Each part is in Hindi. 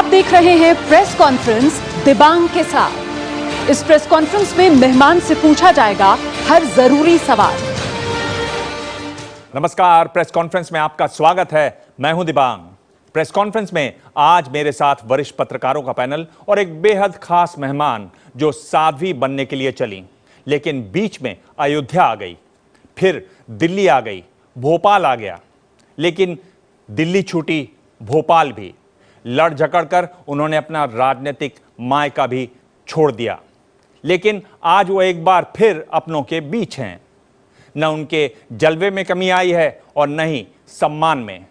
आप देख रहे हैं प्रेस कॉन्फ्रेंस दिबांग के साथ। इस प्रेस कॉन्फ्रेंस में मेहमान से पूछा जाएगा हर जरूरी सवाल। नमस्कार, प्रेस कॉन्फ्रेंस में आपका स्वागत है। मैं हूं दिबांग। प्रेस कॉन्फ्रेंस में आज मेरे साथ वरिष्ठ पत्रकारों का पैनल और एक बेहद खास मेहमान जो साध्वी बनने के लिए चली, लेकिन बीच में अयोध्या आ गई, फिर दिल्ली आ गई, भोपाल आ गया, लेकिन दिल्ली छूटी, भोपाल भी। लड़ झगड़ कर उन्होंने अपना राजनीतिक मायका भी छोड़ दिया, लेकिन आज वो एक बार फिर अपनों के बीच हैं। न उनके जलवे में कमी आई है और न ही सम्मान में,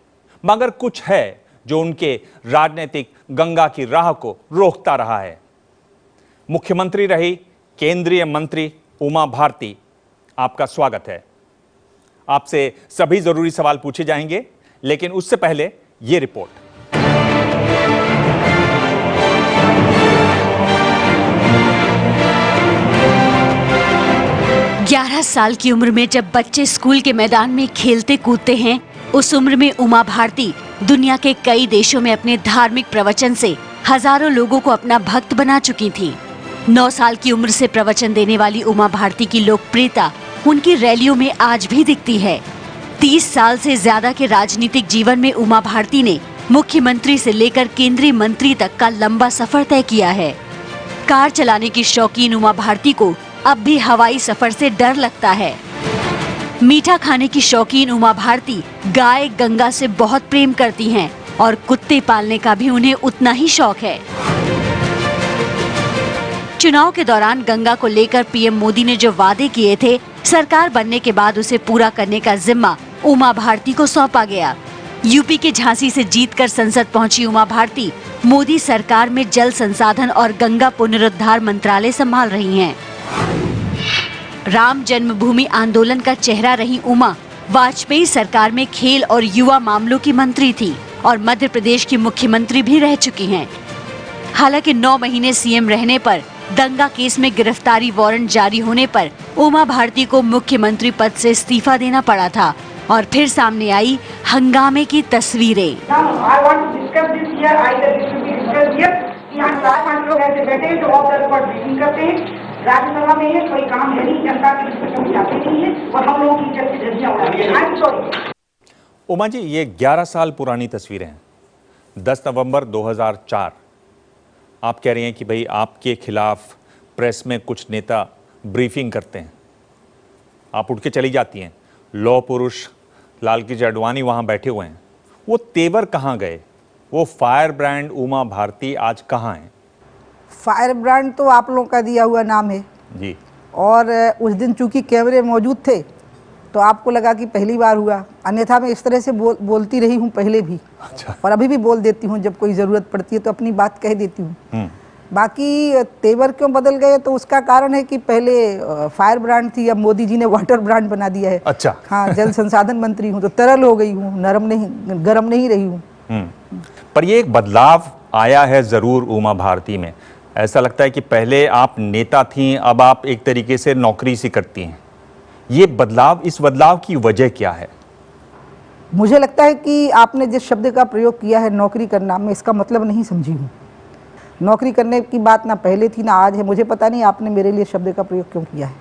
मगर कुछ है जो उनके राजनीतिक गंगा की राह को रोकता रहा है। मुख्यमंत्री रही केंद्रीय मंत्री उमा भारती, आपका स्वागत है। आपसे सभी जरूरी सवाल पूछे जाएंगे, लेकिन उससे पहले ये रिपोर्ट। 11 साल की उम्र में जब बच्चे स्कूल के मैदान में खेलते कूदते हैं, उस उम्र में उमा भारती दुनिया के कई देशों में अपने धार्मिक प्रवचन से हजारों लोगों को अपना भक्त बना चुकी थी। 9 साल की उम्र से प्रवचन देने वाली उमा भारती की लोकप्रियता उनकी रैलियों में आज भी दिखती है। 30 साल से ज्यादा के राजनीतिक जीवन में उमा भारती ने मुख्यमंत्री से लेकर केंद्रीय मंत्री तक का लंबा सफर तय किया है। कार चलाने की शौकीन उमा भारती को अब भी हवाई सफर से डर लगता है। मीठा खाने की शौकीन उमा भारती गाय गंगा से बहुत प्रेम करती हैं और कुत्ते पालने का भी उन्हें उतना ही शौक है। चुनाव के दौरान गंगा को लेकर पीएम मोदी ने जो वादे किए थे, सरकार बनने के बाद उसे पूरा करने का जिम्मा उमा भारती को सौंपा गया। यूपी के झांसी से जीतकर संसद पहुंची उमा भारती मोदी सरकार में जल संसाधन और गंगा पुनरुद्धार मंत्रालय संभाल रही हैं। राम जन्मभूमि आंदोलन का चेहरा रही उमा वाजपेयी सरकार में खेल और युवा मामलों की मंत्री थी और मध्य प्रदेश की मुख्यमंत्री भी रह चुकी हैं। हालांकि 9 महीने सीएम रहने पर दंगा केस में गिरफ्तारी वारंट जारी होने पर उमा भारती को मुख्यमंत्री पद से इस्तीफा देना पड़ा था और फिर सामने आई हंगामे की तस्वीरें। राज्यसभा में ये कोई काम है नहीं, जनता की रिस्पेक्ट जाते नहीं है और हम लोगों की इज्जत की धज्जियां उड़ाते हैं। उमा जी, ये 11 साल पुरानी तस्वीरें हैं। 10 नवंबर 2004 आप कह रही हैं कि भाई आपके खिलाफ प्रेस में कुछ नेता ब्रीफिंग करते हैं, आप उठ के चली जाती हैं। लौह पुरुष लाल कृष्ण आडवाणी वहां बैठे हुए हैं। वो तेवर कहाँ गए? वो फायर ब्रांड उमा भारती आज कहाँ हैं? फायर ब्रांड तो आप लोगों का दिया हुआ नाम है जी, और उस दिन चूंकि कैमरे मौजूद थे तो आपको लगा कि पहली बार हुआ, अन्यथा मैं इस तरह से बोलती रही हूँ पहले भी। अच्छा। और अभी भी बोल देती हूँ, जब कोई ज़रूरत पड़ती है तो अपनी बात कह देती हूँ। बाकी तेवर क्यों बदल गए, तो उसका कारण है कि पहले फायर ब्रांड थी, अब मोदी जी ने वाटर ब्रांड बना दिया है। अच्छा। हाँ, जल संसाधन मंत्री हूँ तो तरल हो गई हूँ, नरम नहीं, गर्म नहीं रही हूँ। पर ये एक बदलाव आया है जरूर उमा भारती में। ऐसा लगता है कि पहले आप नेता थीं, अब आप एक तरीके से नौकरी सी करती हैं। ये बदलाव, इस बदलाव की वजह क्या है? मुझे लगता है कि आपने जिस शब्द का प्रयोग किया है नौकरी करना, मैं इसका मतलब नहीं समझी हूँ। नौकरी करने की बात ना पहले थी ना आज है। मुझे पता नहीं आपने मेरे लिए शब्द का प्रयोग क्यों किया है।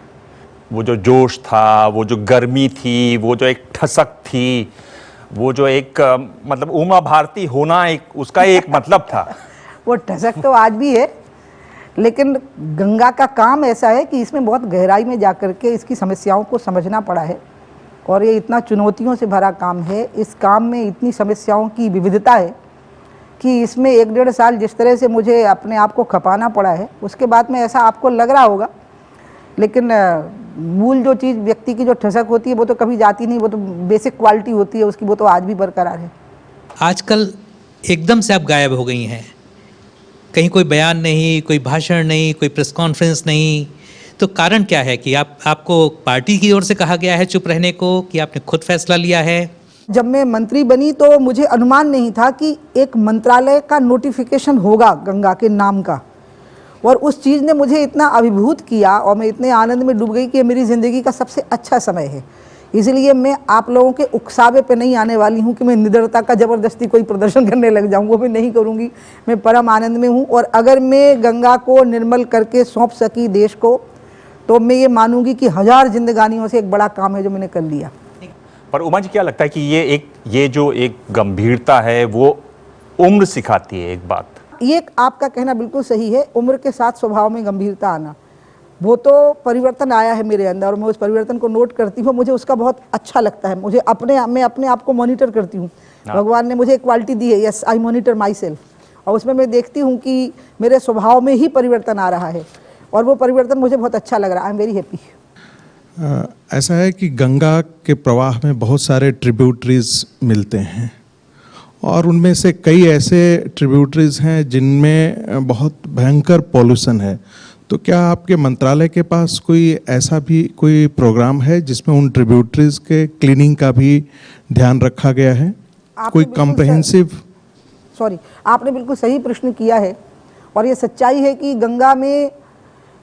वो जो जोश था, वो जो गर्मी थी, वो जो एक ठसक थी, वो जो एक मतलब उमा भारती होना, एक उसका एक मतलब था। वो ठसक तो आज भी है, लेकिन गंगा का काम ऐसा है कि इसमें बहुत गहराई में जाकर के इसकी समस्याओं को समझना पड़ा है और ये इतना चुनौतियों से भरा काम है। इस काम में इतनी समस्याओं की विविधता है कि इसमें 1-1.5 साल जिस तरह से मुझे अपने आप को खपाना पड़ा है, उसके बाद में ऐसा आपको लग रहा होगा, लेकिन मूल जो चीज़ व्यक्ति की जो ठसक होती है वो तो कभी जाती नहीं, वो तो बेसिक क्वालिटी होती है उसकी, वो तो आज भी बरकरार है। आजकल एकदम से आप गायब हो गई हैं, कहीं कोई बयान नहीं, कोई भाषण नहीं, कोई प्रेस कॉन्फ्रेंस नहीं, तो कारण क्या है कि आपको पार्टी की ओर से कहा गया है चुप रहने को, कि आपने खुद फैसला लिया है? जब मैं मंत्री बनी तो मुझे अनुमान नहीं था कि एक मंत्रालय का नोटिफिकेशन होगा गंगा के नाम का, और उस चीज़ ने मुझे इतना अभिभूत किया और मैं इतने आनंद में डूब गई कि ये मेरी ज़िंदगी का सबसे अच्छा समय है। इसलिए मैं आप लोगों के उकसावे पे नहीं आने वाली हूँ कि मैं निडरता का ज़बरदस्ती कोई प्रदर्शन करने लग जाऊँ, वो भी नहीं करूँगी। मैं परम आनंद में हूँ और अगर मैं गंगा को निर्मल करके सौंप सकी देश को, तो मैं ये मानूंगी कि 1000 जिंदगानियों से एक बड़ा काम है जो मैंने कर लिया। पर उमा जी, क्या लगता है कि ये जो एक गंभीरता है वो उम्र सिखाती है? एक बात ये आपका कहना बिल्कुल सही है, उम्र के साथ स्वभाव में गंभीरता आना, वो तो परिवर्तन आया है मेरे अंदर और मैं उस परिवर्तन को नोट करती हूँ, मुझे उसका बहुत अच्छा लगता है। मैं अपने आप को मॉनिटर करती हूँ। भगवान ने मुझे एक क्वालिटी दी है, yes I monitor my self, और उसमें मैं देखती हूँ कि मेरे स्वभाव में ही परिवर्तन आ रहा है और वो परिवर्तन मुझे बहुत अच्छा लग रहा है। I am very happy. ऐसा है कि गंगा के प्रवाह में बहुत सारे ट्रिब्यूटरीज मिलते हैं और उनमें से कई ऐसे ट्रिब्यूटरीज हैं जिनमें बहुत भयंकर पॉल्यूशन है। तो क्या आपके मंत्रालय के पास कोई ऐसा भी कोई प्रोग्राम है जिसमें उन ट्रिब्यूटरीज के क्लीनिंग का भी ध्यान रखा गया है? कोई कॉम्प्रहेंसिव? सॉरी, आपने बिल्कुल सही प्रश्न किया है और ये सच्चाई है कि गंगा में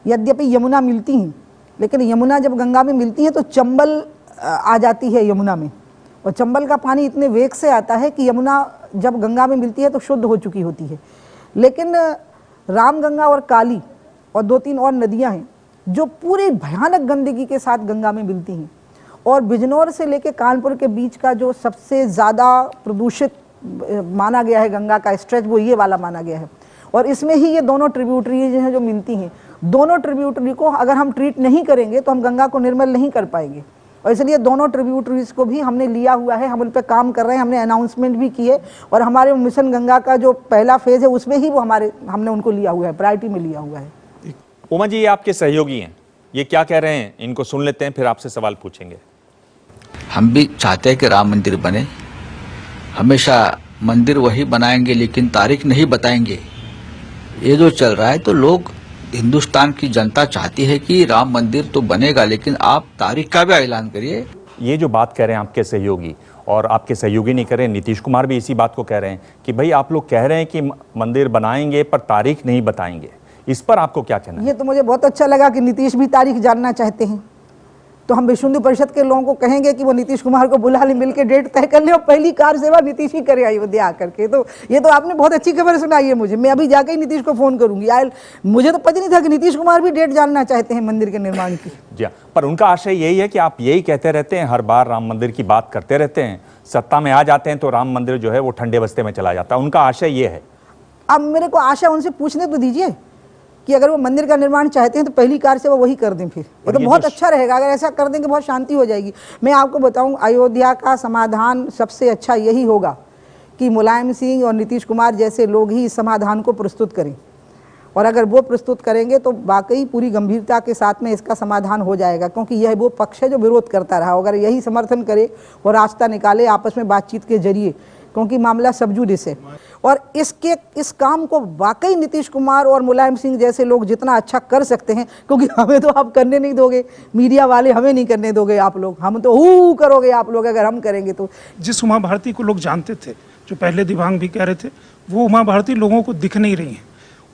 यद्यपि यमुना मिलती हैं, लेकिन यमुना जब गंगा में मिलती है तो चंबल आ जाती है यमुना में, और चंबल का पानी इतने वेग से आता है कि यमुना जब गंगा में मिलती है तो शुद्ध हो चुकी होती है। लेकिन रामगंगा और काली और 2-3 और नदियां हैं जो पूरी भयानक गंदगी के साथ गंगा में मिलती हैं, और बिजनौर से लेके कानपुर के बीच का जो सबसे ज़्यादा प्रदूषित माना गया है गंगा का स्ट्रेच, वो ये वाला माना गया है। और इसमें ही ये दोनों ट्रिब्यूटरीज हैं जो मिलती हैं। दोनों ट्रिब्यूटरी को अगर हम ट्रीट नहीं करेंगे तो हम गंगा को निर्मल नहीं कर पाएंगे, और इसलिए दोनों ट्रिब्यूटरीज को भी हमने लिया हुआ है, हम उन पर काम कर रहे हैं, हमने अनाउंसमेंट भी किए और हमारे मिशन गंगा का जो पहला फेज़ है उसमें ही वो हमने उनको लिया हुआ है, प्रायोरिटी में लिया हुआ है। उमा जी, ये आपके सहयोगी हैं, ये क्या कह रहे हैं इनको सुन लेते हैं, फिर आपसे सवाल पूछेंगे। हम भी चाहते हैं कि राम मंदिर बने, हमेशा मंदिर वही बनाएंगे लेकिन तारीख नहीं बताएंगे। ये जो चल रहा है तो लोग, हिंदुस्तान की जनता चाहती है कि राम मंदिर तो बनेगा, लेकिन आप तारीख का भी ऐलान करिए। ये जो बात कह रहे हैं आपके सहयोगी, और आपके सहयोगी नहीं कह रहे हैं, नीतीश कुमार भी इसी बात को कह रहे हैं कि भाई आप लोग कह रहे हैं कि मंदिर बनाएंगे पर तारीख नहीं बताएंगे, इस पर आपको क्या कहना है? ये तो मुझे बहुत अच्छा लगा कि नीतीश भी तारीख जानना चाहते हैं, तो हम विश्व हिंदू परिषद के लोगों को कहेंगे कि वो नीतीश कुमार को बुला ले, मिलकर डेट तय कर ले और पहली कार सेवा नीतीश ही करे अयोध्या आकर के। तो ये तो आपने बहुत अच्छी खबर सुनाई है मुझे, मैं अभी जाकर ही नीतीश को फोन करूंगी। मुझे तो पता नहीं था कि नीतीश कुमार भी डेट जानना चाहते हैं मंदिर के निर्माण की। जी हाँ, पर उनका आशय यही है कि आप यही कहते रहते हैं, हर बार राम मंदिर की बात करते रहते हैं, सत्ता में आ जाते हैं तो राम मंदिर जो है वो ठंडे बस्ते में चला जाता है, उनका आशय ये है। अब मेरे को आशा उनसे पूछने तो दीजिए कि अगर वो मंदिर का निर्माण चाहते हैं तो पहली कार से वो वही कर दें, फिर ये तो बहुत अच्छा रहेगा। अगर ऐसा कर देंगे बहुत शांति हो जाएगी। मैं आपको बताऊं, अयोध्या का समाधान सबसे अच्छा यही होगा कि मुलायम सिंह और नीतीश कुमार जैसे लोग ही इस समाधान को प्रस्तुत करें, और अगर वो प्रस्तुत करेंगे तो वाकई पूरी गंभीरता के साथ में इसका समाधान हो जाएगा, क्योंकि यह वो पक्ष है जो विरोध करता रहा। अगर यही समर्थन करे और रास्ता निकाले आपस में बातचीत के जरिए, क्योंकि मामला सब जुडिस है, और इस काम को वाकई नीतीश कुमार और मुलायम सिंह जैसे लोग जितना अच्छा कर सकते हैं, क्योंकि हमें तो आप करने नहीं दोगे, मीडिया वाले हमें नहीं करने दोगे आप लोग, हम तो हू करोगे आप लोग अगर हम करेंगे तो। जिस उमा भारती को लोग जानते थे, जो पहले दिव्यांग भी कह रहे थे, वो उमा भारती लोगों को दिख नहीं रही है।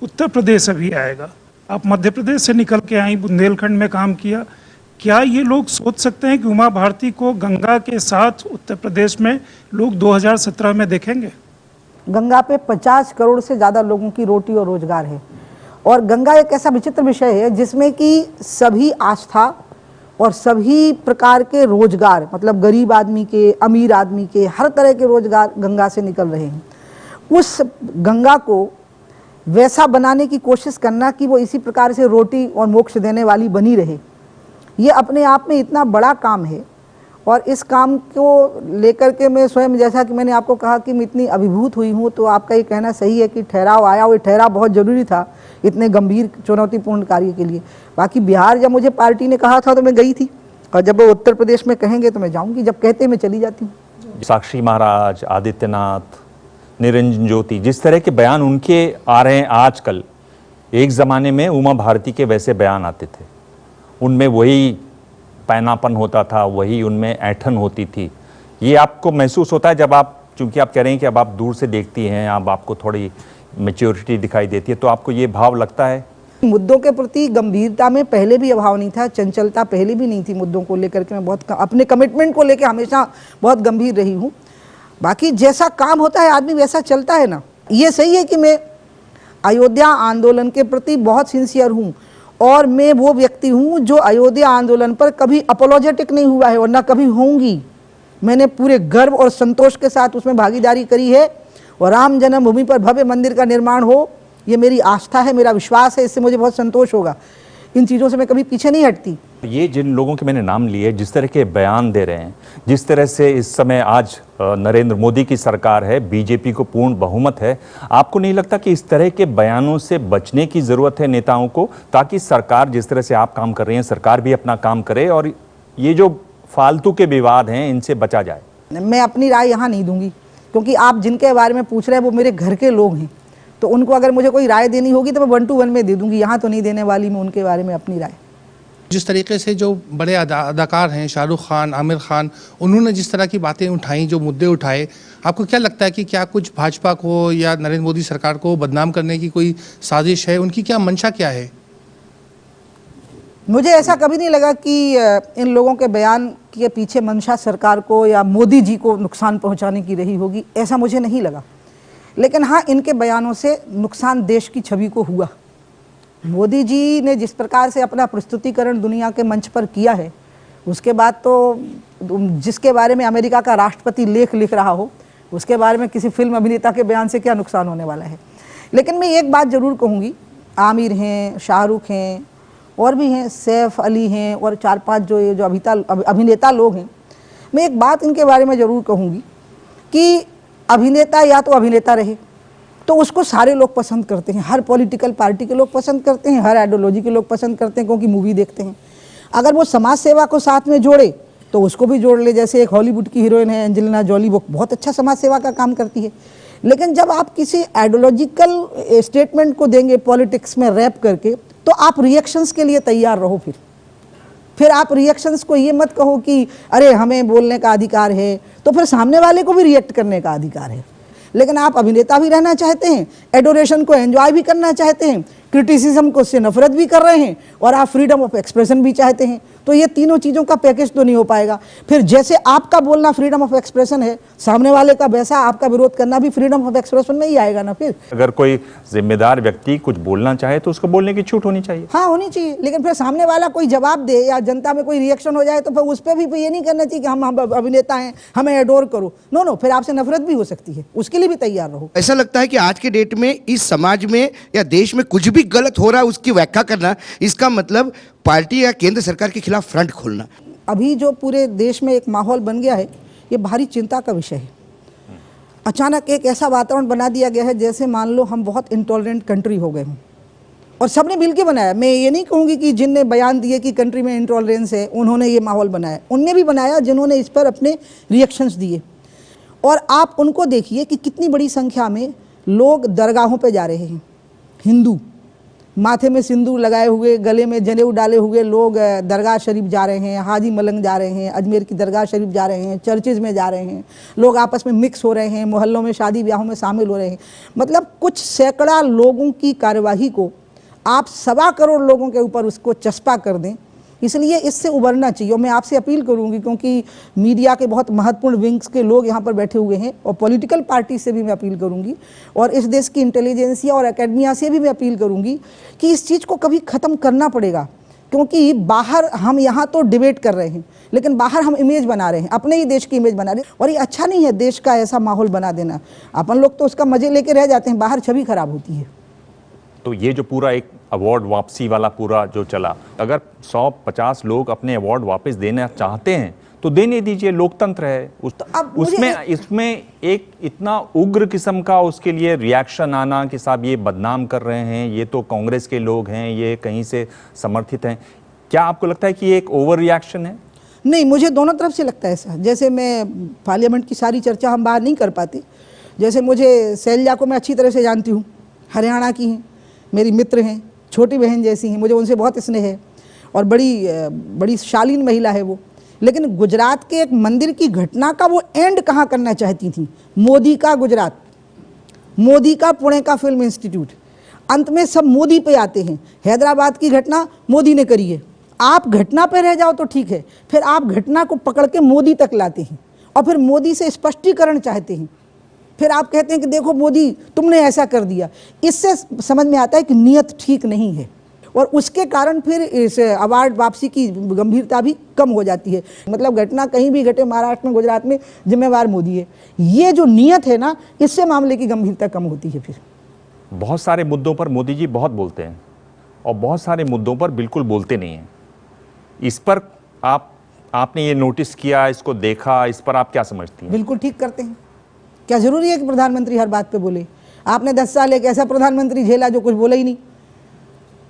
उत्तर प्रदेश अभी आएगा, आप मध्य प्रदेश से निकल के आई, बुंदेलखंड में काम किया, क्या ये लोग सोच सकते हैं कि उमा भारती को गंगा के साथ उत्तर प्रदेश में लोग 2017 में देखेंगे? गंगा पे 50 करोड़ से ज़्यादा लोगों की रोटी और रोजगार है, और गंगा एक ऐसा विचित्र विषय है जिसमें कि सभी आस्था और सभी प्रकार के रोजगार, मतलब गरीब आदमी के, अमीर आदमी के, हर तरह के रोजगार गंगा से निकल रहे हैं। उस गंगा को वैसा बनाने की कोशिश करना कि वो इसी प्रकार से रोटी और मोक्ष देने वाली बनी रहे, ये अपने आप में इतना बड़ा काम है। और इस काम को लेकर के मैं स्वयं, जैसा कि मैंने आपको कहा कि मैं इतनी अभिभूत हुई हूँ, तो आपका ये कहना सही है कि ठहराव आया, और ठहराव बहुत ज़रूरी था इतने गंभीर चुनौतीपूर्ण कार्य के लिए। बाकी बिहार जब मुझे पार्टी ने कहा था तो मैं गई थी, और जब वो उत्तर प्रदेश में कहेंगे तो मैं जाऊँगी, जब कहते मैं चली जाती हूँ। साक्षी महाराज, आदित्यनाथ, निरंजन ज्योति, जिस तरह के बयान उनके आ रहे हैं आजकल, एक ज़माने में उमा भारती के वैसे बयान आते थे, उनमें वही पैनापन होता था, वही उनमें ऐठन होती थी। ये आपको महसूस होता है जब आप, चूंकि आप कह रहे हैं कि अब आप दूर से देखती हैं, अब आपको थोड़ी मैच्योरिटी दिखाई देती है, तो आपको ये भाव लगता है मुद्दों के प्रति गंभीरता में पहले भी अभाव नहीं था, चंचलता पहले भी नहीं थी मुद्दों को लेकर के। मैं बहुत अपने कमिटमेंट को लेकर हमेशा बहुत गंभीर रही हूँ। बाकी जैसा काम होता है आदमी वैसा चलता है ना। ये सही है कि मैं अयोध्या आंदोलन के प्रति बहुत सिंसियर हूँ और मैं वो व्यक्ति हूँ जो अयोध्या आंदोलन पर कभी अपोलोजेटिक नहीं हुआ है और ना कभी होंगी। मैंने पूरे गर्व और संतोष के साथ उसमें भागीदारी करी है और राम जन्मभूमि पर भव्य मंदिर का निर्माण हो, ये मेरी आस्था है, मेरा विश्वास है, इससे मुझे बहुत संतोष होगा। इन चीज़ों से मैं कभी पीछे नहीं हटती। ये जिन लोगों के मैंने नाम लिए, जिस तरह के बयान दे रहे हैं, जिस तरह से इस समय आज नरेंद्र मोदी की सरकार है, बीजेपी को पूर्ण बहुमत है, आपको नहीं लगता कि इस तरह के बयानों से बचने की ज़रूरत है नेताओं को, ताकि सरकार जिस तरह से आप काम कर रही हैं, सरकार भी अपना काम करे और ये जो फालतू के विवाद हैं इनसे बचा जाए? मैं अपनी राय यहाँ नहीं दूंगी, क्योंकि आप जिनके बारे में पूछ रहे हैं वो मेरे घर के लोग हैं, तो उनको अगर मुझे कोई राय देनी होगी तो मैं 1 to 1 में दे दूंगी। यहाँ तो नहीं देने वाली मैं उनके बारे में अपनी राय। जिस तरीके से जो बड़े अदाकार हैं, शाहरुख खान, आमिर खान, उन्होंने जिस तरह की बातें उठाई, जो मुद्दे उठाए, आपको क्या लगता है कि क्या कुछ भाजपा को या नरेंद्र मोदी सरकार को बदनाम करने की कोई साजिश है? उनकी क्या मंशा क्या है? मुझे ऐसा कभी नहीं लगा कि इन लोगों के बयान के पीछे मंशा सरकार को या मोदी जी को नुकसान पहुंचाने की रही होगी, ऐसा मुझे नहीं लगा। लेकिन हाँ, इनके बयानों से नुकसान देश की छवि को हुआ। मोदी जी ने जिस प्रकार से अपना प्रस्तुतिकरण दुनिया के मंच पर किया है, उसके बाद तो जिसके बारे में अमेरिका का राष्ट्रपति लेख लिख रहा हो, उसके बारे में किसी फिल्म अभिनेता के बयान से क्या नुकसान होने वाला है। लेकिन मैं एक बात ज़रूर कहूँगी, आमिर हैं, शाहरुख हैं और भी हैं, सैफ अली हैं और 4-5 जो अभिनेता लोग हैं, मैं एक बात इनके बारे में ज़रूर कहूँगी कि अभिनेता या तो अभिनेता रहे तो उसको सारे लोग पसंद करते हैं, हर पॉलिटिकल पार्टी के लोग पसंद करते हैं, हर आइडियोलॉजी के लोग पसंद करते हैं, क्योंकि मूवी देखते हैं। अगर वो समाज सेवा को साथ में जोड़े तो उसको भी जोड़ ले। जैसे एक हॉलीवुड की हीरोइन है एंजेलिना जॉली, वो बहुत अच्छा समाज सेवा का काम करती है। लेकिन जब आप किसी आइडियोलॉजिकल स्टेटमेंट को देंगे पॉलिटिक्स में रैप करके, तो आप रिएक्शंस के लिए तैयार रहो। फिर आप रिएक्शंस को ये मत कहो कि अरे हमें बोलने का अधिकार है, तो फिर सामने वाले को भी रिएक्ट करने का अधिकार है। लेकिन आप अभिनेता भी रहना चाहते हैं, एडोरेशन को एंजॉय भी करना चाहते हैं, क्रिटिसिज्म को से नफरत भी कर रहे हैं और आप फ्रीडम ऑफ एक्सप्रेशन भी चाहते हैं, तो ये तीनों चीज़ों का पैकेज तो नहीं हो पाएगा। फिर जैसे आपका बोलना फ्रीडम ऑफ एक्सप्रेशन है, सामने वाले का वैसा आपका विरोध करना भी फ्रीडम ऑफ एक्सप्रेशन में ही आएगा ना। फिर अगर कोई जिम्मेदार व्यक्ति कुछ बोलना चाहे तो उसको बोलने की छूट होनी चाहिए। हाँ, होनी चाहिए। लेकिन फिर सामने वाला कोई जवाब दे या जनता में कोई रिएक्शन हो जाए तो फिर उस पर भी ये नहीं करना चाहिए कि हम अभिनेता हैं, हमें एडोर करो। नो, फिर आपसे नफरत भी हो सकती है, उसके लिए भी तैयार रहो। ऐसा लगता है कि आज के डेट में इस समाज में या देश में कुछ भी गलत हो रहा है उसकी व्याख्या करना, इसका मतलब पार्टी या केंद्र सरकार के खिलाफ फ्रंट खोलना। अभी जो पूरे देश में एक माहौल बन गया है, ये भारी चिंता का विषय है। अचानक एक ऐसा वातावरण बना दिया गया है जैसे मान लो हम बहुत इंटॉलरेंट कंट्री हो गए हों, और सबने मिलकर बनाया। मैं ये नहीं कहूँगी कि जिनने बयान दिए कि कंट्री में इंटॉलरेंस है उन्होंने ये माहौल बनाया, उनने भी बनाया जिन्होंने इस पर अपने रिएक्शंस दिए। और आप उनको देखिए कि कितनी बड़ी संख्या में लोग दरगाहों पे जा रहे हैं। हिंदू माथे में सिंदूर लगाए हुए, गले में जनेऊ डाले हुए लोग दरगाह शरीफ जा रहे हैं, हाजी मलंग जा रहे हैं, अजमेर की दरगाह शरीफ जा रहे हैं, चर्चेज़ में जा रहे हैं। लोग आपस में मिक्स हो रहे हैं, मोहल्लों में शादी ब्याहों में शामिल हो रहे हैं। मतलब कुछ सैकड़ा लोगों की कार्यवाही को आप 1.25 करोड़ लोगों के ऊपर उसको चस्पा कर दें, इसलिए इससे उबरना चाहिए। और मैं आपसे अपील करूंगी, क्योंकि मीडिया के बहुत महत्वपूर्ण विंग्स के लोग यहाँ पर बैठे हुए हैं, और पॉलिटिकल पार्टी से भी मैं अपील करूंगी, और इस देश की इंटेलिजेंसिया और एकेडमिया से भी मैं अपील करूंगी कि इस चीज़ को कभी ख़त्म करना पड़ेगा। क्योंकि बाहर हम यहाँ तो डिबेट कर रहे हैं, लेकिन बाहर हम इमेज बना रहे हैं, अपने ही देश की इमेज बना रहे हैं, और ये अच्छा नहीं है देश का ऐसा माहौल बना देना। अपन लोग तो उसका मज़े लेके रह जाते हैं, बाहर छवि खराब होती है। तो ये जो पूरा एक अवार्ड वापसी वाला पूरा जो चला, अगर 150 लोग अपने अवार्ड वापस देना चाहते हैं तो देने दीजिए, लोकतंत्र है। इसमें एक इतना उग्र किस्म का उसके लिए रिएक्शन आना कि साहब ये बदनाम कर रहे हैं, ये तो कांग्रेस के लोग हैं, ये कहीं से समर्थित हैं, क्या आपको लगता है कि ये एक ओवर रिएक्शन है? नहीं, मुझे दोनों तरफ से लगता है ऐसा। जैसे मैं पार्लियामेंट की सारी चर्चा हम बाहर नहीं कर पाते, जैसे मुझे शैलजा को मैं अच्छी तरह से जानती हूँ, हरियाणा की हैं, मेरी मित्र हैं, छोटी बहन जैसी हैं, मुझे उनसे बहुत स्नेह है, और बड़ी शालीन महिला है वो। लेकिन गुजरात के एक मंदिर की घटना का वो एंड कहाँ करना चाहती थी? मोदी का गुजरात, मोदी का पुणे का फिल्म इंस्टीट्यूट। अंत में सब मोदी पे आते हैं। हैदराबाद की घटना मोदी ने करी है, आप घटना पे रह जाओ तो ठीक है, फिर आप घटना को पकड़ के मोदी तक लाते हैं और फिर मोदी से स्पष्टीकरण चाहते हैं, फिर आप कहते हैं कि देखो मोदी तुमने ऐसा कर दिया। इससे समझ में आता है कि नीयत ठीक नहीं है और उसके कारण फिर इस अवार्ड वापसी की गंभीरता भी कम हो जाती है। मतलब घटना कहीं भी घटे, महाराष्ट्र में, गुजरात में, जिम्मेवार मोदी है। ये जो नीयत है ना, इससे मामले की गंभीरता कम होती है। फिर बहुत सारे मुद्दों पर मोदी जी बहुत बोलते हैं और बहुत सारे मुद्दों पर बिल्कुल बोलते नहीं हैं। इस पर आपने ये नोटिस किया, इसको देखा, इस पर आप क्या समझती हैं? बिल्कुल ठीक करते हैं। क्या जरूरी है कि प्रधानमंत्री हर बात पे बोले? आपने 10 साल एक ऐसा प्रधानमंत्री झेला जो कुछ बोला ही नहीं।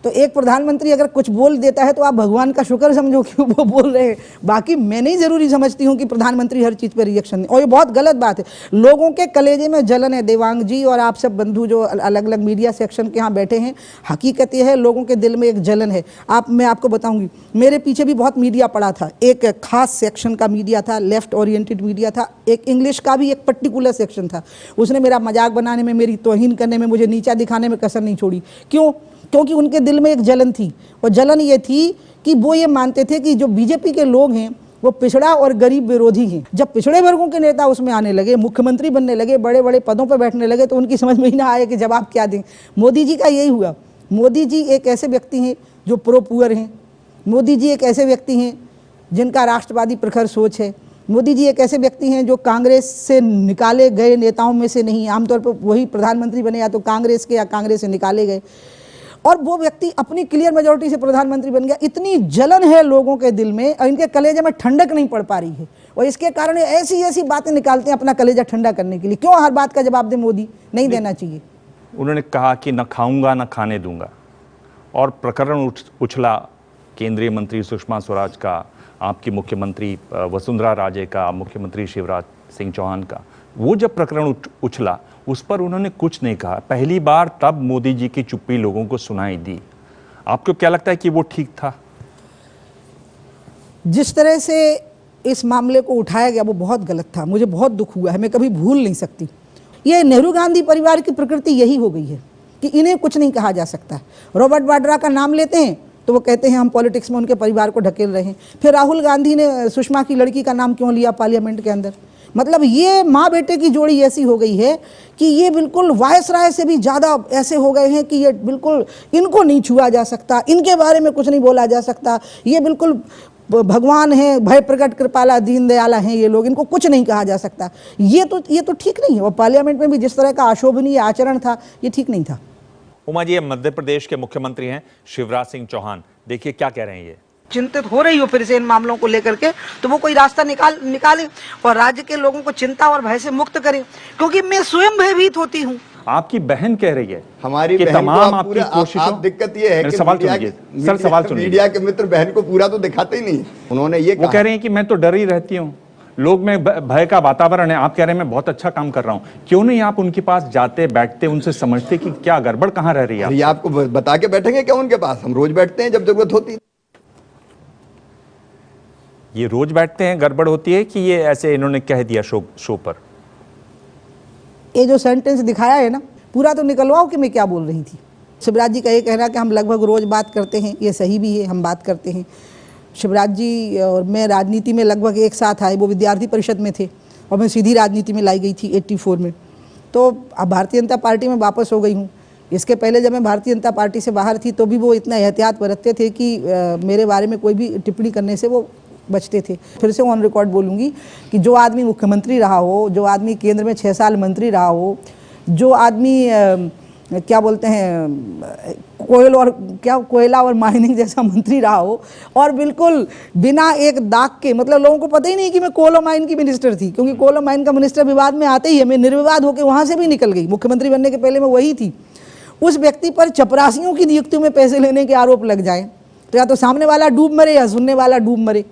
तो एक प्रधानमंत्री अगर कुछ बोल देता है तो आप भगवान का शुक्र समझो कि वो बोल रहे हैं। बाकी मैं नहीं जरूरी समझती हूँ कि प्रधानमंत्री हर चीज़ पे रिएक्शन दें, और ये बहुत गलत बात है। लोगों के कलेजे में जलन है। देवांग जी और आप सब बंधु जो अलग अलग मीडिया सेक्शन के यहाँ बैठे हैं, हकीकत ये है लोगों के दिल में एक जलन है। मैं आपको बताऊँगी, मेरे पीछे भी बहुत मीडिया पड़ा था। एक खास सेक्शन का मीडिया था, लेफ्ट ओरिएंटेड मीडिया था। एक इंग्लिश का भी एक पर्टिकुलर सेक्शन था। उसने मेरा मजाक बनाने में, मेरी तौहीन करने में, मुझे नीचा दिखाने में कसर नहीं छोड़ी। क्यों? क्योंकि उनके दिल में एक जलन थी, और जलन ये थी कि वो ये मानते थे कि जो बीजेपी के लोग हैं वो पिछड़ा और गरीब विरोधी हैं। जब पिछड़े वर्गों के नेता उसमें आने लगे, मुख्यमंत्री बनने लगे, बड़े बड़े पदों पर बैठने लगे, तो उनकी समझ में ही ना आए कि जवाब क्या दें। मोदी जी का यही हुआ। मोदी जी एक ऐसे व्यक्ति हैं जो प्रो पुअर हैं। मोदी जी एक ऐसे व्यक्ति हैं जिनका राष्ट्रवादी प्रखर सोच है। मोदी जी एक ऐसे व्यक्ति हैं जो कांग्रेस से निकाले गए नेताओं में से नहीं, आमतौर पर वही प्रधानमंत्री बने या तो कांग्रेस के या कांग्रेस से निकाले गए, और वो व्यक्ति अपनी क्लियर मेजोरिटी से प्रधानमंत्री बन गया। इतनी जलन है लोगों के दिल में और इनके कलेजे में ठंडक नहीं पड़ पा रही है, और इसके कारण ऐसी ऐसी बातें निकालते हैं अपना कलेजा ठंडा करने के लिए। क्यों हर बात का जवाब दे मोदी? नहीं देना चाहिए। उन्होंने कहा कि न खाऊंगा न खाने दूंगा, और प्रकरण उछला केंद्रीय मंत्री सुषमा स्वराज का, आपकी मुख्यमंत्री वसुंधरा राजे का, मुख्यमंत्री शिवराज सिंह चौहान का। वो जब प्रकरण उछला उस पर उन्होंने कुछ नहीं कहा। पहली बार तब मोदी जी की चुप्पी लोगों को सुनाई दी। आपको क्या लगता है कि वो ठीक था? जिस तरह से इस मामले को उठाया गया वो बहुत गलत था। मुझे बहुत दुख हुआ है, मैं कभी भूल नहीं सकती। ये नेहरू गांधी परिवार की प्रकृति यही हो गई है कि इन्हें कुछ नहीं कहा जा सकता। रॉबर्ट वाड्रा का नाम लेते हैं तो वो कहते हैं हम पॉलिटिक्स में उनके परिवार को ढकेल रहे हैं। फिर राहुल गांधी ने सुषमा की लड़की का नाम क्यों लिया पार्लियामेंट के अंदर? मतलब ये माँ बेटे की जोड़ी ऐसी हो गई है कि ये बिल्कुल वायसराय से भी ज़्यादा ऐसे हो गए हैं कि ये बिल्कुल इनको नहीं छुआ जा सकता, इनके बारे में कुछ नहीं बोला जा सकता। ये बिल्कुल भगवान हैं, भय प्रकट कृपाला दीन दयाला हैं ये लोग, इनको कुछ नहीं कहा जा सकता। ये तो ठीक नहीं है। और पार्लियामेंट में भी जिस तरह का अशोभनीय आचरण था, ये ठीक नहीं था। उमा जी, मध्य प्रदेश के मुख्यमंत्री हैं शिवराज सिंह चौहान, देखिए क्या कह रहे हैं। ये चिंतित हो रही हो फिर से इन मामलों को लेकर के, तो वो कोई रास्ता निकाले और राज्य के लोगों को चिंता और भय से मुक्त करे, क्योंकि मैं स्वयं भयभीत होती हूँ। आपकी बहन कह रही है हमारी कि बहन तमाम को आपकी कोशिशों। दिक्कत ये है कि सवाल सुनिए सर, सवाल सुनिए। मीडिया के मित्र बहन को पूरा तो दिखाते ही नहीं। उन्होंने ये वो कह रहे हैं कि मैं तो डर ही रहती हूँ, लोग में भय का वातावरण है। आप कह रहे हैं मैं बहुत अच्छा काम कर रहा हूँ। क्यों नहीं आप उनके पास जाते, बैठते, उनसे समझते कि क्या गड़बड़ कहाँ रह रही है? ये आपको बता के बैठेंगे क्या उनके पास? हम रोज बैठते हैं जब जरूरत होती है। ये रोज बैठते हैं, गड़बड़ होती है कि ये ऐसे इन्होंने कह दिया शो पर? ये जो सेंटेंस दिखाया है ना, पूरा तो निकलवाओ कि मैं क्या बोल रही थी। शिवराज जी का ये कहना कि हम लगभग रोज बात करते हैं, ये सही भी है, हम बात करते हैं। शिवराज जी और मैं राजनीति में लगभग एक साथ आए। वो विद्यार्थी परिषद में थे और मैं सीधी राजनीति में लाई गई थी 84 में। तो अब भारतीय जनता पार्टी में वापस हो गई हूँ। इसके पहले जब मैं भारतीय जनता पार्टी से बाहर थी तो भी वो इतना एहतियात बरतते थे कि मेरे बारे में कोई भी टिप्पणी करने से वो बचते थे। फिर से ऑन रिकॉर्ड बोलूँगी कि जो आदमी मुख्यमंत्री रहा हो, जो आदमी केंद्र में 6 साल मंत्री रहा हो, जो आदमी क्या बोलते हैं कोयला और माइनिंग जैसा मंत्री रहा हो, और बिल्कुल बिना एक दाग के, मतलब लोगों को पता ही नहीं कि मैं कोल और माइन की मिनिस्टर थी, क्योंकि कोल और माइन का मिनिस्टर विवाद में आते ही है। मैं निर्विवाद होकर वहाँ से भी निकल गई। मुख्यमंत्री बनने के पहले मैं वही थी। उस व्यक्ति पर चपरासियों की नियुक्तियों में पैसे लेने के आरोप लग जाए तो या तो सामने वाला डूब मरे या सुनने वाला डूब मरे।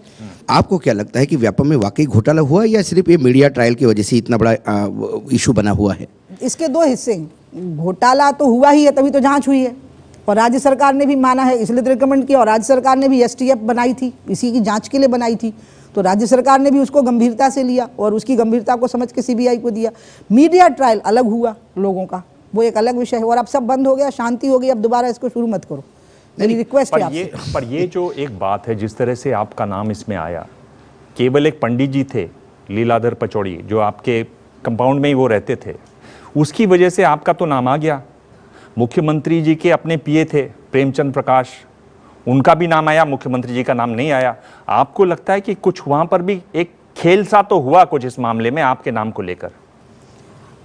आपको क्या लगता है कि व्यापम में वाकई घोटाला हुआ या सिर्फ ये मीडिया ट्रायल की वजह से इतना बड़ा इशू बना हुआ है? इसके 2 हिस्से हैं। घोटाला तो हुआ ही है, तभी तो जांच हुई है, और राज्य सरकार ने भी माना है, इसलिए तो रिकमेंड किया। और राज्य सरकार ने भी STF बनाई थी, इसी की जांच के लिए बनाई थी। तो राज्य सरकार ने भी उसको गंभीरता से लिया और उसकी गंभीरता को समझ के CBI को दिया। मीडिया ट्रायल अलग हुआ लोगों का, वो एक अलग विषय है। और अब सब बंद हो गया, शांति हो गई, अब दोबारा इसको शुरू मत करो, मेरी रिक्वेस्ट है आपसे। पर ये जो एक बात है, जिस तरह से आपका नाम इसमें आया, केवल एक पंडित जी थे लीलाधर पचौड़ी जो आपके कंपाउंड में ही वो रहते थे, उसकी वजह से आपका तो नाम आ गया। मुख्यमंत्री जी के अपने पीए थे प्रेमचंद प्रकाश, उनका भी नाम आया, मुख्यमंत्री जी का नाम नहीं आया। आपको लगता है कि कुछ वहां पर भी एक खेल सा तो हुआ कुछ इस मामले में आपके नाम को लेकर?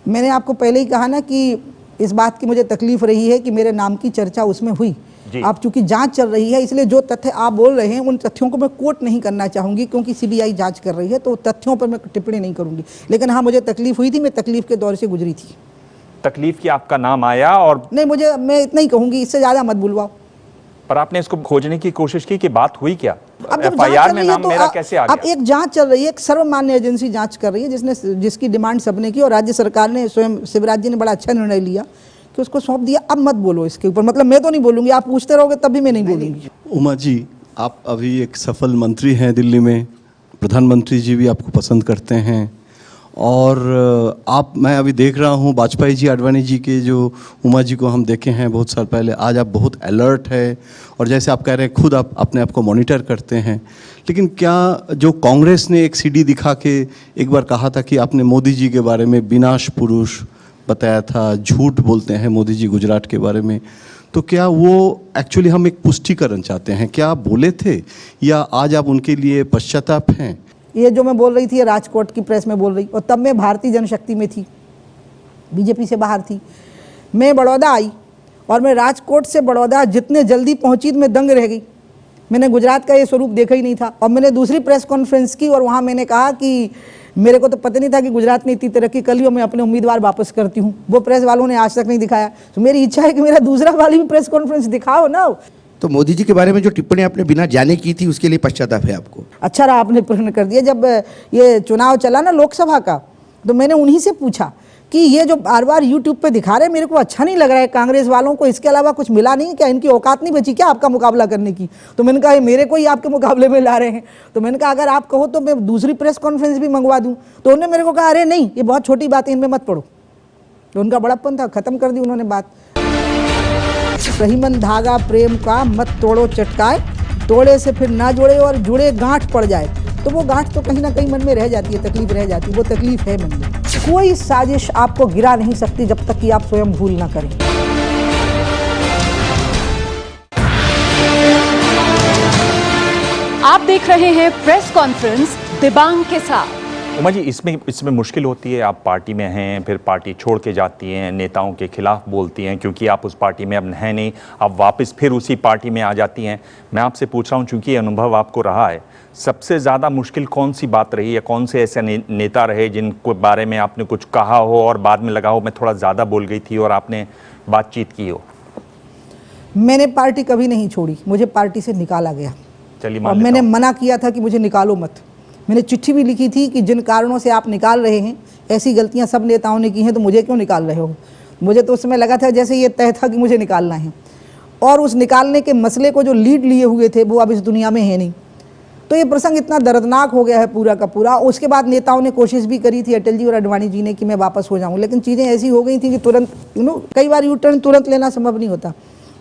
मैंने आपको पहले ही कहा ना कि इस बात की मुझे तकलीफ रही है कि मेरे नाम की चर्चा उसमें हुई। अब चूंकि जांच चल रही है, इसलिए जो तथ्य आप बोल रहे हैं उन तथ्यों को मैं कोट नहीं करना चाहूंगी, क्योंकि सीबीआई जांच कर रही है, तो तथ्यों पर मैं टिप्पणी नहीं करूंगी। लेकिन हाँ, मुझे तकलीफ हुई थी, मैं तकलीफ के दौर से गुजरी थी। तकलीफ की आपका नाम आया और नहीं, मैं इतना ही कहूंगी, इससे ज्यादा मत बुलवाओ। पर आपने इसको खोजने की कोशिश की कि बात हुई क्या? अब जब एफआईआर में नाम मेरा कैसे आ गया? अब एक जांच चल रही है, एक सर्वमान्य एजेंसी जांच कर रही है, जिसकी डिमांड सबने की, और राज्य सरकार ने स्वयं शिवराज जी ने बड़ा अच्छा निर्णय लिया कि उसको सौंप दिया। अब मत बोलो इसके ऊपर, मतलब मैं तो नहीं बोलूंगी, आप पूछते रहोगे तब भी मैं नहीं बोलूंगी। उमा जी, आप अभी एक सफल मंत्री हैं दिल्ली में, प्रधानमंत्री जी भी आपको पसंद करते हैं, और मैं अभी देख रहा हूँ वाजपेयी जी, आडवाणी जी के जो उमा जी को हम देखे हैं बहुत साल पहले, आज आप बहुत अलर्ट है, और जैसे आप कह रहे हैं खुद आप अपने आप को मॉनिटर करते हैं। लेकिन क्या जो कांग्रेस ने एक सीडी दिखा के एक बार कहा था कि आपने मोदी जी के बारे में विनाश पुरुष बताया था, झूठ बोलते हैं मोदी जी गुजरात के बारे में, तो क्या वो एक्चुअली हम एक पुष्टिकरण चाहते हैं, क्या आप बोले थे या आज आप उनके लिए पश्चाताप हैं? ये जो मैं बोल रही थी, ये राजकोट की प्रेस में बोल रही, और तब मैं भारतीय जनशक्ति में थी, बीजेपी से बाहर थी। मैं बड़ौदा आई और मैं राजकोट से बड़ौदा जितने जल्दी पहुंची तो मैं दंग रह गई। मैंने गुजरात का ये स्वरूप देखा ही नहीं था। और मैंने दूसरी प्रेस कॉन्फ्रेंस की और वहाँ मैंने कहा कि मेरे को तो पता नहीं था कि गुजरात ने इतनी तरक्की कर ली और मैं अपने उम्मीदवार वापस करती हूँ। वो प्रेस वालों ने आज तक नहीं दिखाया, तो मेरी इच्छा है कि मेरा दूसरा वाली भी प्रेस कॉन्फ्रेंस दिखाओ ना। तो मोदी जी के बारे में जो टिप्पणी आपने बिना जाने की थी, उसके लिए पश्चाताप है आपको? अच्छा रहा आपने प्रश्न कर दिया। जब ये चुनाव चला ना लोकसभा का, तो मैंने उन्हीं से पूछा कि ये जो बार बार यूट्यूब पे दिखा रहे हैं, मेरे को अच्छा नहीं लग रहा है। कांग्रेस वालों को इसके अलावा कुछ मिला नहीं क्या? इनकी औकात नहीं बची क्या आपका मुकाबला करने की? तो मैंने कहा मेरे को ही आपके मुकाबले में ला रहे हैं। तो मैंने कहा अगर आप कहो तो मैं दूसरी प्रेस कॉन्फ्रेंस भी मंगवा दूं। तो उन्होंने मेरे को कहा अरे नहीं, ये बहुत छोटी बात है, इनमें मत पड़ो। तो उनका बड़प्पन था, खत्म कर दी उन्होंने बात। रहीमन धागा प्रेम का मत तोड़ो चटकाए, तोड़े से फिर ना जुड़े और जुड़े गांठ पड़ जाए। तो वो गांठ तो कहीं ना कहीं मन में रह जाती है, तकलीफ रह जाती है, वो तकलीफ है मन में। कोई साजिश आपको गिरा नहीं सकती जब तक कि आप स्वयं भूल ना करें। आप देख रहे हैं प्रेस कॉन्फ्रेंस दिबांग के साथ। उमा जी, इसमें मुश्किल होती है, आप पार्टी में हैं, फिर पार्टी छोड़ के जाती हैं, नेताओं के खिलाफ बोलती हैं क्योंकि आप उस पार्टी में अब हैं नहीं, आप वापस फिर उसी पार्टी में आ जाती हैं। मैं आपसे पूछ रहा हूं, चूंकि ये अनुभव आपको रहा है, सबसे ज़्यादा मुश्किल कौन सी बात रही है? कौन से ऐसे नेता रहे जिनको बारे में आपने कुछ कहा हो और बाद में लगा हो मैं थोड़ा ज़्यादा बोल गई थी और आपने बातचीत की हो? मैंने पार्टी कभी नहीं छोड़ी, मुझे पार्टी से निकाला गया। चलिए, और मैंने मना किया था कि मुझे निकालो मत। मैंने चिट्ठी भी लिखी थी कि जिन कारणों से आप निकाल रहे हैं, ऐसी गलतियां सब नेताओं ने की हैं, तो मुझे क्यों निकाल रहे हो? मुझे तो उस समय लगा था जैसे ये तय था कि मुझे निकालना है, और उस निकालने के मसले को जो लीड लिए हुए थे वो अब इस दुनिया में है नहीं। तो ये प्रसंग इतना दर्दनाक हो गया है पूरा का पूरा। उसके बाद नेताओं ने कोशिश भी करी थी, अटल जी और आडवाणी जी ने, कि मैं वापस हो जाऊँ, लेकिन चीज़ें ऐसी हो गई थी कि तुरंत कई बार यू टर्न तुरंत लेना संभव नहीं होता।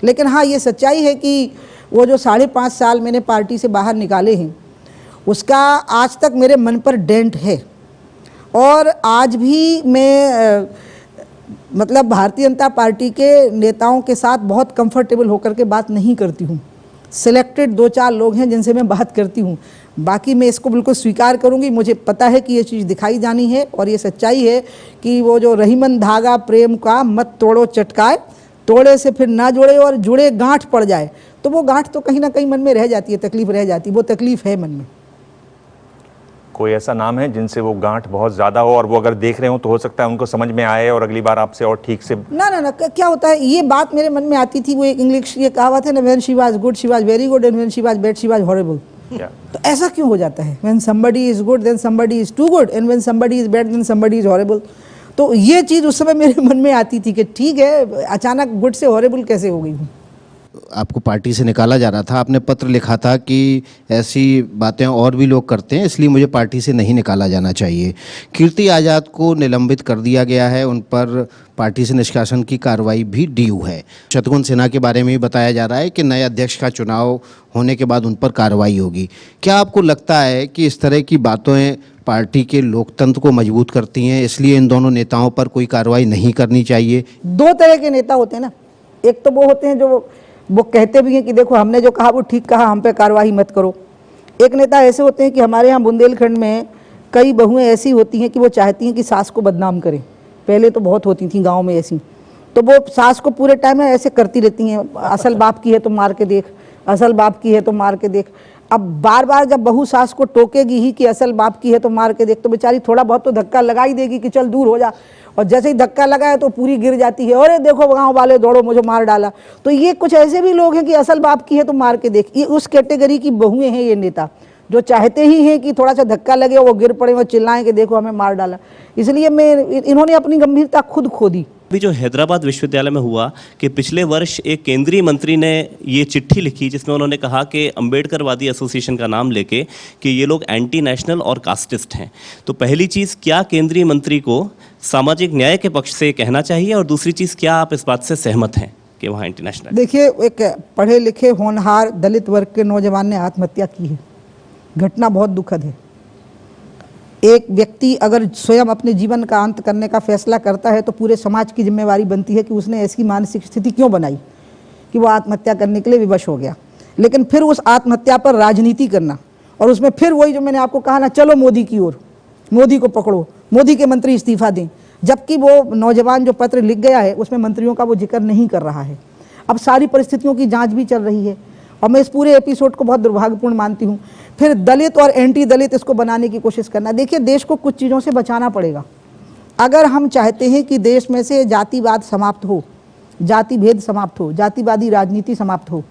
लेकिन हाँ, ये सच्चाई है कि वो जो 5.5 साल मैंने पार्टी से बाहर निकाले हैं, उसका आज तक मेरे मन पर डेंट है। और आज भी मैं मतलब भारतीय जनता पार्टी के नेताओं के साथ बहुत कंफर्टेबल होकर के बात नहीं करती हूँ। सिलेक्टेड 2-4 लोग हैं जिनसे मैं बात करती हूँ, बाकी मैं इसको बिल्कुल स्वीकार करूँगी। मुझे पता है कि ये चीज़ दिखाई जानी है, और ये सच्चाई है कि वो जो रहीमन धागा प्रेम का मत तोड़ो चटकाए, तोड़े से फिर ना जुड़े और जुड़े गांठ पड़ जाए। तो वो गांठ तो कहीं ना कहीं मन में रह जाती है, तकलीफ रह जाती है, वो तकलीफ है मन में। कोई ऐसा नाम है जिनसे वो गांठ बहुत ज़्यादा हो और वो अगर देख रहे हो तो हो सकता है उनको समझ में आए और अगली बार आपसे और ठीक से? ना, क्या होता है, ये बात मेरे मन में आती थी। वो एक इंग्लिश ये कहावत है ना, when she was good she was very good and when she was bad she was horrible. तो ऐसा क्यों हो जाता है? When somebody is good then somebody is too good and when somebody is bad then somebody is horrible. तो ये चीज़ उस समय मेरे मन में आती थी कि ठीक है, अचानक गुड से हॉरिबल कैसे हो गई हूँ। आपको पार्टी से निकाला जा रहा था, आपने पत्र लिखा था कि ऐसी बातें और भी लोग करते हैं, इसलिए मुझे पार्टी से नहीं निकाला जाना चाहिए। कीर्ति आज़ाद को निलंबित कर दिया गया है, उन पर पार्टी से निष्कासन की कार्रवाई भी ड्यू है। शत्रुघ्न सिन्हा के बारे में भी बताया जा रहा है कि नए अध्यक्ष का चुनाव होने के बाद उन पर कार्रवाई होगी। क्या आपको लगता है कि इस तरह की बातें पार्टी के लोकतंत्र को मजबूत करती हैं, इसलिए इन दोनों नेताओं पर कोई कार्रवाई नहीं करनी चाहिए? दो तरह के नेता होते हैं ना, एक तो वो होते हैं जो वो कहते भी हैं कि देखो हमने जो कहा वो ठीक कहा, हम पे कार्रवाई मत करो। एक नेता ऐसे होते हैं कि हमारे यहाँ बुंदेलखंड में कई बहुएं ऐसी होती हैं कि वो चाहती हैं कि सास को बदनाम करें। पहले तो बहुत होती थी गांव में ऐसी, तो वो सास को पूरे टाइम में ऐसे करती रहती हैं, असल बाप की है तो मार के देख, असल बाप की है तो मार के देख। अब बार बार जब बहू सास को टोकेगी ही कि असल बाप की है तो मार के देख, तो बेचारी थोड़ा बहुत तो धक्का लगा ही देगी कि चल दूर हो जा, और जैसे ही धक्का लगा है तो पूरी गिर जाती है, अरे देखो गांव वाले दौड़ो मुझे मार डाला। तो ये कुछ ऐसे भी लोग हैं कि असल बाप की है तो मार के देख, ये उस कैटेगरी की बहुएं हैं ये नेता, जो चाहते ही हैं कि थोड़ा सा धक्का लगे, वो गिर पड़े, वो चिल्लाएं कि देखो हमें मार डाला। इसलिए इन्होंने अपनी गंभीरता खुद खो दी। अभी जो हैदराबाद विश्वविद्यालय में हुआ कि पिछले वर्ष एक केंद्रीय मंत्री ने ये चिट्ठी लिखी जिसमें उन्होंने कहा कि अंबेडकरवादी एसोसिएशन का नाम लेके कि ये लोग एंटी नेशनल और कास्टिस्ट हैं। तो पहली चीज़, क्या केंद्रीय मंत्री को सामाजिक न्याय के पक्ष से कहना चाहिए, और दूसरी चीज़, क्या आप इस बात से सहमत हैं कि वहाँ एंटी नेशनल? देखिए, एक पढ़े लिखे होनहार दलित वर्ग के नौजवान ने आत्महत्या की है, घटना बहुत दुखद है। एक व्यक्ति अगर स्वयं अपने जीवन का अंत करने का फैसला करता है तो पूरे समाज की जिम्मेवारी बनती है कि उसने ऐसी मानसिक स्थिति क्यों बनाई कि वो आत्महत्या करने के लिए विवश हो गया। लेकिन फिर उस आत्महत्या पर राजनीति करना, और उसमें फिर वही जो मैंने आपको कहा ना, चलो मोदी की ओर, मोदी को पकड़ो, मोदी के मंत्री इस्तीफा दें, जबकि वो नौजवान जो पत्र लिख गया है उसमें मंत्रियों का वो जिक्र नहीं कर रहा है। अब सारी परिस्थितियों की जाँच भी चल रही है, और मैं इस पूरे एपिसोड को बहुत दुर्भाग्यपूर्ण मानती हूँ। फिर दलित और एंटी दलित इसको बनाने की कोशिश करना। देखिए, देश को कुछ चीज़ों से बचाना पड़ेगा। अगर हम चाहते हैं कि देश में से जातिवाद समाप्त हो, जाति भेद समाप्त हो, जातिवादी राजनीति समाप्त हो,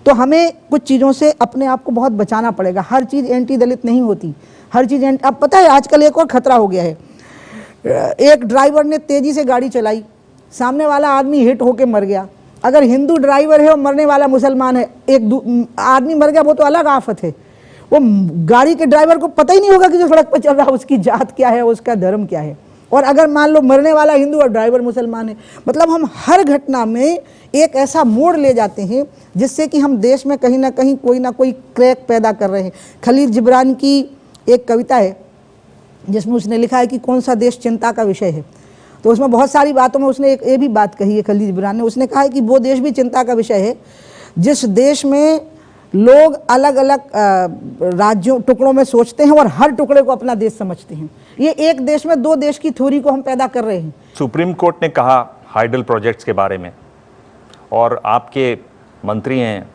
तो हमें कुछ चीज़ों से अपने आप को बहुत बचाना पड़ेगा। हर चीज़ एंटी दलित नहीं होती, हर चीज़ अब पता है आजकल एक और खतरा हो गया है। एक ड्राइवर ने तेज़ी से गाड़ी चलाई, सामने वाला आदमी हिट होकर मर गया। अगर हिंदू ड्राइवर है और मरने वाला मुसलमान है, एक आदमी मर गया, वो तो अलग आफत है। वो गाड़ी के ड्राइवर को पता ही नहीं होगा कि जो सड़क पर चल रहा है उसकी जात क्या है, उसका धर्म क्या है। और अगर मान लो मरने वाला हिंदू और ड्राइवर मुसलमान है, मतलब हम हर घटना में एक ऐसा मोड़ ले जाते हैं जिससे कि हम देश में कहीं ना कहीं कोई ना कोई क्रैक पैदा कर रहे हैं। खलील जिब्रान की एक कविता है जिसमें उसने लिखा है कि कौन सा देश चिंता का विषय है। तो उसमें बहुत सारी बातों में उसने एक ये भी बात कही है खलील जिब्रान ने। उसने कहा है कि वो देश भी चिंता का विषय है जिस देश में लोग अलग अलग राज्यों टुकड़ों में सोचते हैं और हर टुकड़े को अपना देश समझते हैं। ये एक देश में दो देश की थ्योरी को हम पैदा कर रहे हैं। सुप्रीम कोर्ट ने कहा हाइडल प्रोजेक्ट्स के बारे में, और आपके मंत्री हैं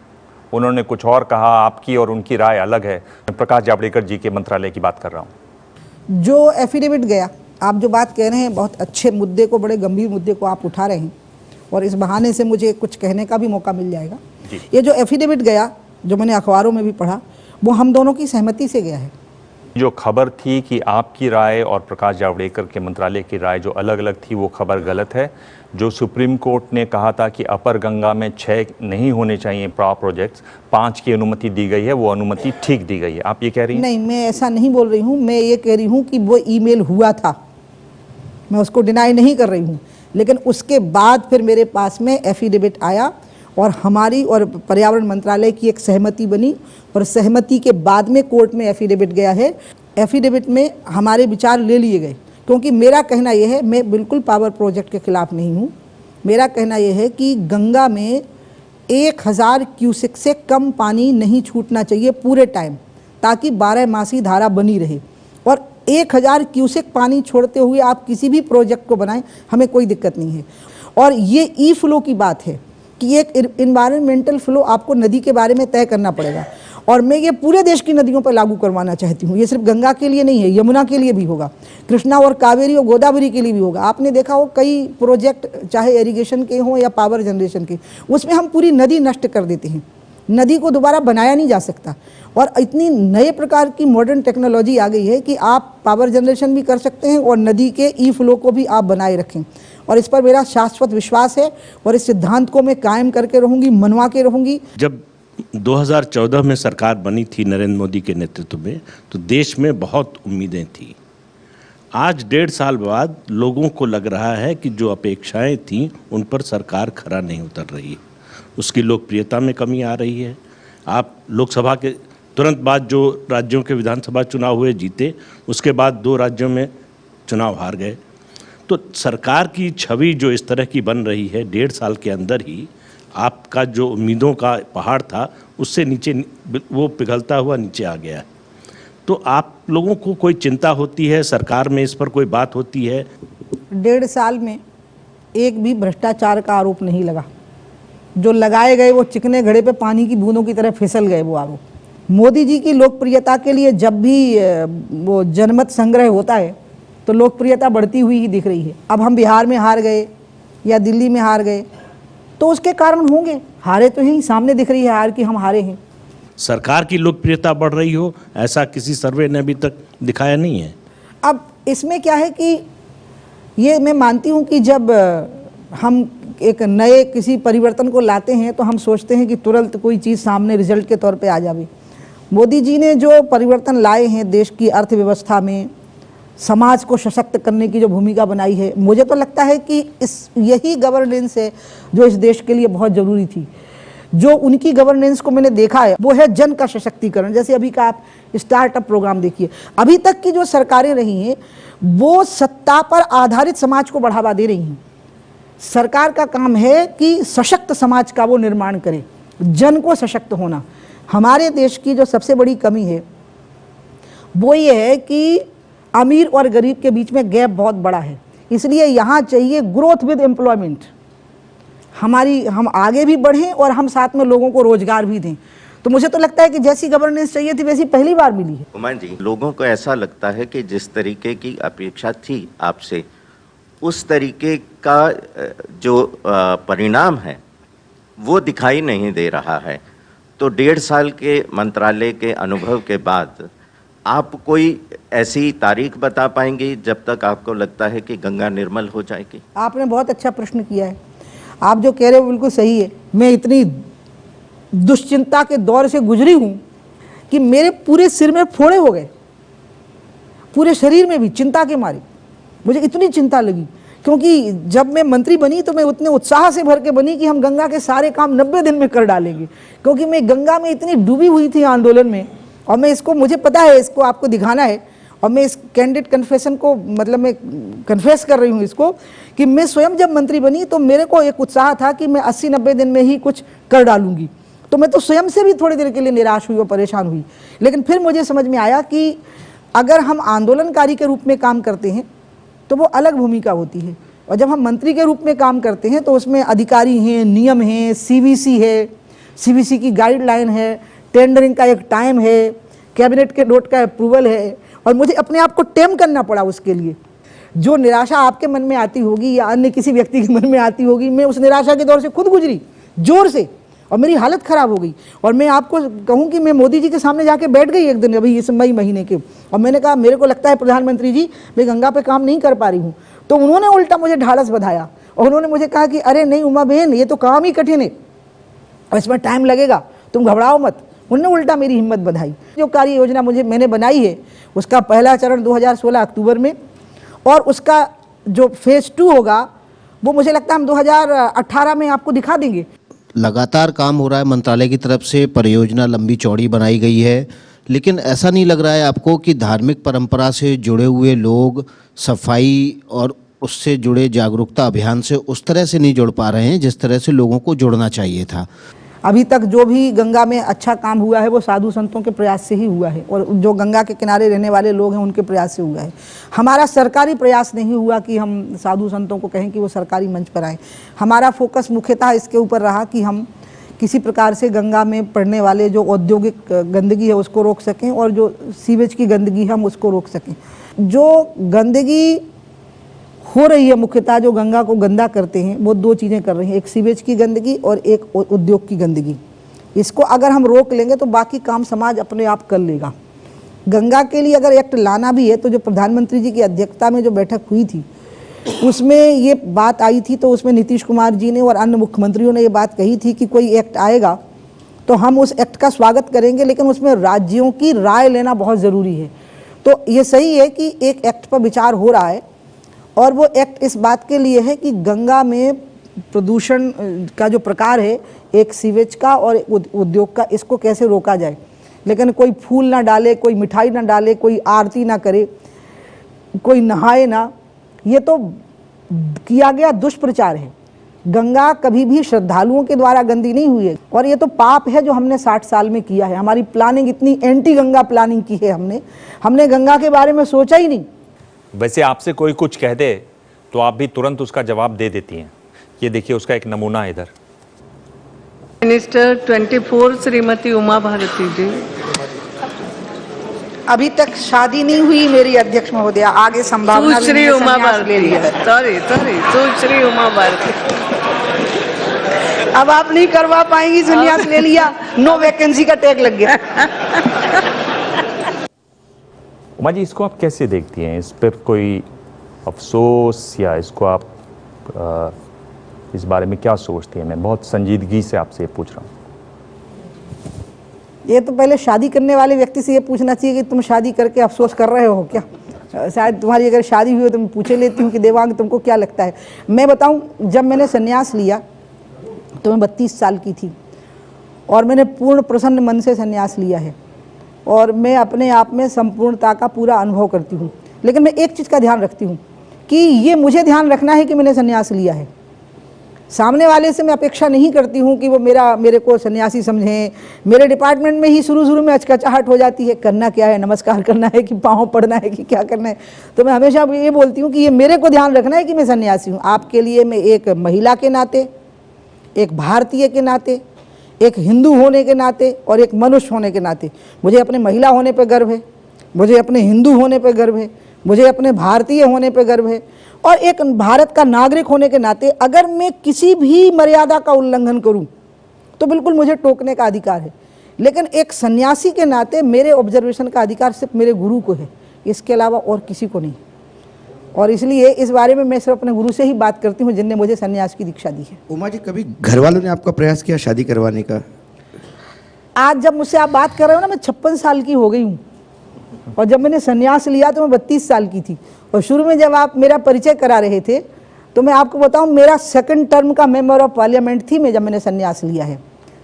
उन्होंने कुछ और कहा, आपकी और उनकी राय अलग है। प्रकाश जावड़ेकर जी के मंत्रालय की बात कर रहा हूँ। जो एफिडेविट गया, आप जो बात कह रहे हैं, बहुत अच्छे मुद्दे को, बड़े गंभीर मुद्दे को आप उठा रहे हैं, और इस बहाने से मुझे कुछ कहने का भी मौका मिल जाएगा। ये जो एफिडेविट गया, जो मैंने अखबारों में भी पढ़ा, वो हम दोनों की सहमति से गया है। जो खबर थी कि आपकी राय और प्रकाश जावड़ेकर के मंत्रालय की राय जो अलग अलग थी, वो खबर गलत है। जो सुप्रीम कोर्ट ने कहा था कि अपर गंगा में 6 नहीं होने चाहिए प्रोजेक्ट्स, 5 की अनुमति दी गई है, वो अनुमति ठीक दी गई है, आप ये कह रही हैं? नहीं, मैं ऐसा नहीं बोल रही हूँ। मैं ये कह रही हूँ कि वो ईमेल हुआ था, मैं उसको डिनाई नहीं कर रही हूँ, लेकिन उसके बाद फिर मेरे पास में एफिडेविट आया और हमारी और पर्यावरण मंत्रालय की एक सहमति बनी, और सहमति के बाद में कोर्ट में एफिडेविट गया है। एफिडेविट में हमारे विचार ले लिए गए, क्योंकि मेरा कहना यह है, मैं बिल्कुल पावर प्रोजेक्ट के खिलाफ नहीं हूँ। मेरा कहना यह है कि गंगा में 1000 क्यूसेक से कम पानी नहीं छूटना चाहिए पूरे टाइम, ताकि 12 मासी धारा बनी रहे। और 1000 क्यूसेक पानी छोड़ते हुए आप किसी भी प्रोजेक्ट को बनाएं, हमें कोई दिक्कत नहीं है। और ये ई फ्लो की बात है कि एक इन्वायरमेंटल फ्लो आपको नदी के बारे में तय करना पड़ेगा, और मैं ये पूरे देश की नदियों पर लागू करवाना चाहती हूँ। ये सिर्फ गंगा के लिए नहीं है, यमुना के लिए भी होगा, कृष्णा और कावेरी और गोदावरी के लिए भी होगा। आपने देखा हो कई प्रोजेक्ट, चाहे इरिगेशन के हों या पावर जनरेशन के, उसमें हम पूरी नदी नष्ट कर देते हैं। नदी को दोबारा बनाया नहीं जा सकता, और इतनी नए प्रकार की मॉडर्न टेक्नोलॉजी आ गई है कि आप पावर जनरेशन भी कर सकते हैं और नदी के ई फ्लो को भी आप बनाए रखें। और इस पर मेरा शाश्वत विश्वास है और इस सिद्धांत को मैं कायम करके रहूंगी, मनवा के रहूंगी। जब 2014 में सरकार बनी थी नरेंद्र मोदी के नेतृत्व में, तो देश में बहुत उम्मीदें थी। आज 1.5 साल बाद लोगों को लग रहा है कि जो अपेक्षाएं थीं उन पर सरकार खरा नहीं उतर रही है, उसकी लोकप्रियता में कमी आ रही है। आप लोकसभा के तुरंत बाद जो राज्यों के विधानसभा चुनाव हुए जीते, उसके बाद 2 राज्यों में चुनाव हार गए। तो सरकार की छवि जो इस तरह की बन रही है, 1.5 साल के अंदर ही आपका जो उम्मीदों का पहाड़ था उससे नीचे वो पिघलता हुआ नीचे आ गया है। तो आप लोगों को कोई चिंता होती है, सरकार में इस पर कोई बात होती है? 1.5 साल में एक भी भ्रष्टाचार का आरोप नहीं लगा। जो लगाए गए वो चिकने घड़े पे पानी की बूंदों की तरह फिसल गए वो आरोप। मोदी जी की लोकप्रियता के लिए जब भी वो जनमत संग्रह होता है तो लोकप्रियता बढ़ती हुई ही दिख रही है। अब हम बिहार में हार गए या दिल्ली में हार गए तो उसके कारण होंगे, हारे तो ही सामने दिख रही है हार कि हम हारे हैं। सरकार की लोकप्रियता बढ़ रही हो ऐसा किसी सर्वे ने अभी तक दिखाया नहीं है। अब इसमें क्या है कि ये मैं मानती हूँ कि जब हम एक नए किसी परिवर्तन को लाते हैं तो हम सोचते हैं कि तुरंत कोई चीज़ सामने रिजल्ट के तौर पे आ जावे। मोदी जी ने जो परिवर्तन लाए हैं देश की अर्थव्यवस्था में, समाज को सशक्त करने की जो भूमिका बनाई है, मुझे तो लगता है कि यही गवर्नेंस है जो इस देश के लिए बहुत ज़रूरी थी। जो उनकी गवर्नेंस को मैंने देखा है वो है जन का सशक्तिकरण। जैसे अभी का आप स्टार्टअप प्रोग्राम देखिए, अभी तक की जो सरकारें रही हैं वो सत्ता पर आधारित समाज को बढ़ावा दे रही हैं। सरकार का काम है कि सशक्त समाज का वो निर्माण करे, जन को सशक्त होना। हमारे देश की जो सबसे बड़ी कमी है वो ये है कि अमीर और गरीब के बीच में गैप बहुत बड़ा है। इसलिए यहाँ चाहिए ग्रोथ विद एम्प्लॉयमेंट। हम आगे भी बढ़ें और हम साथ में लोगों को रोजगार भी दें। तो मुझे तो लगता है कि जैसी गवर्नेंस चाहिए थी वैसी पहली बार मिली है। कुमार जी, लोगों को ऐसा लगता है कि जिस तरीके की अपेक्षा थी आपसे, उस तरीके का जो परिणाम है वो दिखाई नहीं दे रहा है। तो 1.5 साल के मंत्रालय के अनुभव के बाद आप कोई ऐसी तारीख बता पाएंगे जब तक आपको लगता है कि गंगा निर्मल हो जाएगी? आपने बहुत अच्छा प्रश्न किया है। आप जो कह रहे हो बिल्कुल सही है। मैं इतनी दुश्चिंता के दौर से गुजरी हूँ कि मेरे पूरे सिर में फोड़े हो गए, पूरे शरीर में भी, चिंता के मारे। मुझे इतनी चिंता लगी क्योंकि जब मैं मंत्री बनी तो मैं उतने उत्साह से भर के बनी कि हम गंगा के सारे काम 90 दिन में कर डालेंगे, क्योंकि मैं गंगा में इतनी डूबी हुई थी आंदोलन में। और मैं इसको, मुझे पता है इसको आपको दिखाना है, और मैं इस कैंडिडेट कन्फेशन को, मतलब मैं कन्फेस कर रही हूँ इसको, कि मैं स्वयं जब मंत्री बनी तो मेरे को एक उत्साह था कि मैं 80-90 दिन में ही कुछ कर डालूंगी। तो मैं तो स्वयं से भी थोड़ी देर के लिए निराश हुई और परेशान हुई। लेकिन फिर मुझे समझ में आया कि अगर हम आंदोलनकारी के रूप में काम करते हैं तो वो अलग भूमिका होती है, और जब हम मंत्री के रूप में काम करते हैं तो उसमें अधिकारी हैं, नियम हैं, सीवीसी है, सीवीसी की गाइडलाइन है, टेंडरिंग का एक टाइम है, कैबिनेट के नोट का अप्रूवल है, और मुझे अपने आप को टेम करना पड़ा उसके लिए। जो निराशा आपके मन में आती होगी या अन्य किसी व्यक्ति के मन में आती होगी, मैं उस निराशा के दौर से खुद गुजरी जोर से, और मेरी हालत ख़राब हो गई। और मैं आपको कहूँ कि मैं मोदी जी के सामने जाके बैठ गई एक दिन, अभी इस मई महीने के, और मैंने कहा मेरे को लगता है प्रधानमंत्री जी मैं गंगा पे काम नहीं कर पा रही हूँ। तो उन्होंने उल्टा मुझे ढाढ़स बधाया और उन्होंने मुझे कहा कि अरे नहीं उमा बहन, ये तो काम ही कठिन है और इसमें टाइम लगेगा, तुम घबराओ मत। उन्होंने उल्टा मेरी हिम्मत बढ़ाई। जो कार्य योजना मैंने बनाई है उसका पहला चरण 2016 अक्टूबर में, और उसका जो फेज़ 2 होगा वो मुझे लगता है हम 2018 में आपको दिखा देंगे। लगातार काम हो रहा है मंत्रालय की तरफ से, परियोजना लंबी चौड़ी बनाई गई है, लेकिन ऐसा नहीं लग रहा है आपको कि धार्मिक परंपरा से जुड़े हुए लोग सफाई और उससे जुड़े जागरूकता अभियान से उस तरह से नहीं जुड़ पा रहे हैं जिस तरह से लोगों को जुड़ना चाहिए था? अभी तक जो भी गंगा में अच्छा काम हुआ है वो साधु संतों के प्रयास से ही हुआ है, और जो गंगा के किनारे रहने वाले लोग हैं उनके प्रयास से हुआ है। हमारा सरकारी प्रयास नहीं हुआ कि हम साधु संतों को कहें कि वो सरकारी मंच पर आए। हमारा फोकस मुख्यतः इसके ऊपर रहा कि हम किसी प्रकार से गंगा में पड़ने वाले जो औद्योगिक गंदगी है उसको रोक सकें, और जो सीवेज की गंदगी है हम उसको रोक सकें। जो गंदगी हो रही है मुख्यतः जो गंगा को गंदा करते हैं वो 2 चीज़ें कर रही हैं, एक सीवेज की गंदगी और एक उद्योग की गंदगी। इसको अगर हम रोक लेंगे तो बाकी काम समाज अपने आप कर लेगा। गंगा के लिए अगर एक्ट लाना भी है तो जो प्रधानमंत्री जी की अध्यक्षता में जो बैठक हुई थी उसमें ये बात आई थी, तो उसमें नीतीश कुमार जी ने और अन्य मुख्यमंत्रियों ने ये बात कही थी कि कोई एक्ट आएगा तो हम उस एक्ट का स्वागत करेंगे, लेकिन उसमें राज्यों की राय लेना बहुत ज़रूरी है। तो ये सही है कि एक एक्ट पर विचार हो रहा है, और वो एक्ट इस बात के लिए है कि गंगा में प्रदूषण का जो प्रकार है, एक सीवेज का और उद्योग का, इसको कैसे रोका जाए। लेकिन कोई फूल ना डाले, कोई मिठाई ना डाले, कोई आरती ना करे, कोई नहाए ना, ये तो किया गया दुष्प्रचार है। गंगा कभी भी श्रद्धालुओं के द्वारा गंदी नहीं हुई है, और ये तो पाप है जो हमने 60 साल में किया है। हमारी प्लानिंग इतनी एंटी गंगा प्लानिंग की है हमने गंगा के बारे में सोचा ही नहीं। वैसे आपसे कोई कुछ कह दे तो आप भी तुरंत उसका जवाब दे देती हैं। ये देखिए उसका एक नमूना है इधर। मिनिस्टर 24 श्रीमती उमा भारती जी। अभी तक शादी नहीं हुई मेरी अध्यक्ष महोदय, आगे संभावना सुश्री उमा भारती, सॉरी सुश्री उमा भारती। अब आप नहीं करवा पाएंगी, संन्यास ले लिया, नो वैकेंसी का टैग लग गया। उमा जी, इसको आप कैसे देखती हैं? इस पर कोई अफसोस, या इसको आप इस बारे में क्या सोचती हैं? मैं बहुत संजीदगी से आपसे ये पूछ रहा हूँ। ये तो पहले शादी करने वाले व्यक्ति से ये पूछना चाहिए कि तुम शादी करके अफसोस कर रहे हो क्या। शायद तुम्हारी अगर शादी हुई हो तो मैं पूछे लेती हूँ कि देवांग तुमको क्या लगता है। मैं बताऊँ, जब मैंने संन्यास लिया तो मैं 32 साल की थी, और मैंने पूर्ण प्रसन्न मन से संन्यास लिया है, और मैं अपने आप में संपूर्णता का पूरा अनुभव करती हूँ। लेकिन मैं एक चीज़ का ध्यान रखती हूँ कि ये मुझे ध्यान रखना है कि मैंने संन्यास लिया है। सामने वाले से मैं अपेक्षा नहीं करती हूँ कि वो मेरे को सन्यासी समझें। मेरे डिपार्टमेंट में ही शुरू में अचकचाहट हो जाती है, करना क्या है, नमस्कार करना है कि पाँव पड़ना है कि क्या करना है। तो मैं हमेशा ये बोलती हूँ कि ये मेरे को ध्यान रखना है कि मैं सन्यासी हूँ। आपके लिए मैं एक महिला के नाते, एक भारतीय के नाते, एक हिंदू होने के नाते और एक मनुष्य होने के नाते मुझे अपने महिला होने पर गर्व है, मुझे अपने हिंदू होने पर गर्व है, मुझे अपने भारतीय होने पर गर्व है, और एक भारत का नागरिक होने के नाते अगर मैं किसी भी मर्यादा का उल्लंघन करूं तो बिल्कुल मुझे टोकने का अधिकार है। लेकिन एक सन्यासी के नाते मेरे ऑब्जर्वेशन का अधिकार सिर्फ मेरे गुरु को है, इसके अलावा और किसी को नहीं। और इसलिए इस बारे में मैं सिर्फ अपने गुरु से ही बात करती हूँ जिनने मुझे सन्यास की दीक्षा दी है। उमा जी, कभी घर वालों ने आपका प्रयास किया शादी करवाने का? आज जब मुझसे आप बात कर रहे हो ना, मैं 56 साल की हो गई हूँ, और जब मैंने सन्यास लिया तो मैं 32 साल की थी। और शुरू में जब आप मेरा परिचय करा रहे थे तो मैं आपको बताऊं, मेरा 2nd टर्म का मेंबर ऑफ पार्लियामेंट थी मैं जब मैंने सन्यास लिया है।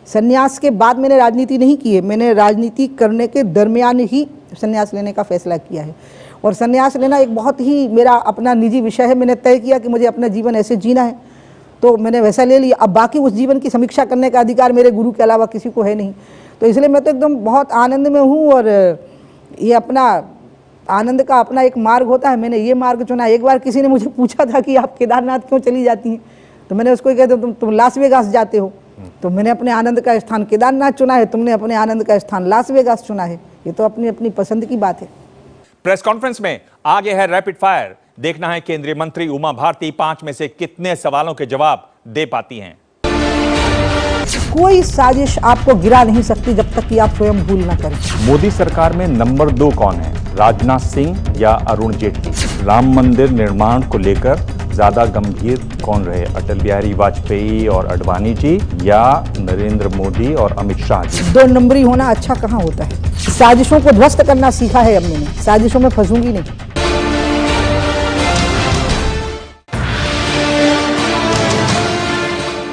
सन्यास के बाद मैंने राजनीति नहीं की है, मैंने राजनीति करने के दरमियान ही सन्यास लेने का फैसला किया है। और सन्यास लेना एक बहुत ही मेरा अपना निजी विषय है। मैंने तय किया कि मुझे अपना जीवन ऐसे जीना है, तो मैंने वैसा ले लिया। अब बाकी उस जीवन की समीक्षा करने का अधिकार मेरे गुरु के अलावा किसी को है नहीं। तो इसलिए मैं तो एकदम बहुत आनंद में हूँ, और ये अपना आनंद का अपना एक मार्ग होता है, मैंने ये मार्ग चुना। एक बार किसी ने मुझे पूछा था कि आप केदारनाथ क्यों चली जाती हैं, तो मैंने उसको कहते तुम लास वेगास जाते हो, तो मैंने अपने आनंद का स्थान केदारनाथ चुना है, तुमने अपने आनंद का स्थान लास वेगास चुना है। ये तो अपनी अपनी पसंद की बात है। प्रेस कॉन्फ्रेंस में आगे है रैपिड फायर। देखना है केंद्रीय मंत्री उमा भारती 5 में से कितने सवालों के जवाब दे पाती हैं। कोई साजिश आपको गिरा नहीं सकती जब तक कि आप स्वयं भूल ना करें। मोदी सरकार में नंबर 2 कौन है, राजनाथ सिंह या अरुण जेटली? राम मंदिर निर्माण को लेकर ज्यादा गंभीर कौन रहे, अटल बिहारी वाजपेयी और अडवाणी जी या नरेंद्र मोदी और अमित शाह जी? 2 नंबरी होना अच्छा कहाँ होता है। साजिशों को ध्वस्त करना सीखा है अब मैंने, साजिशों में फंसूंगी नहीं।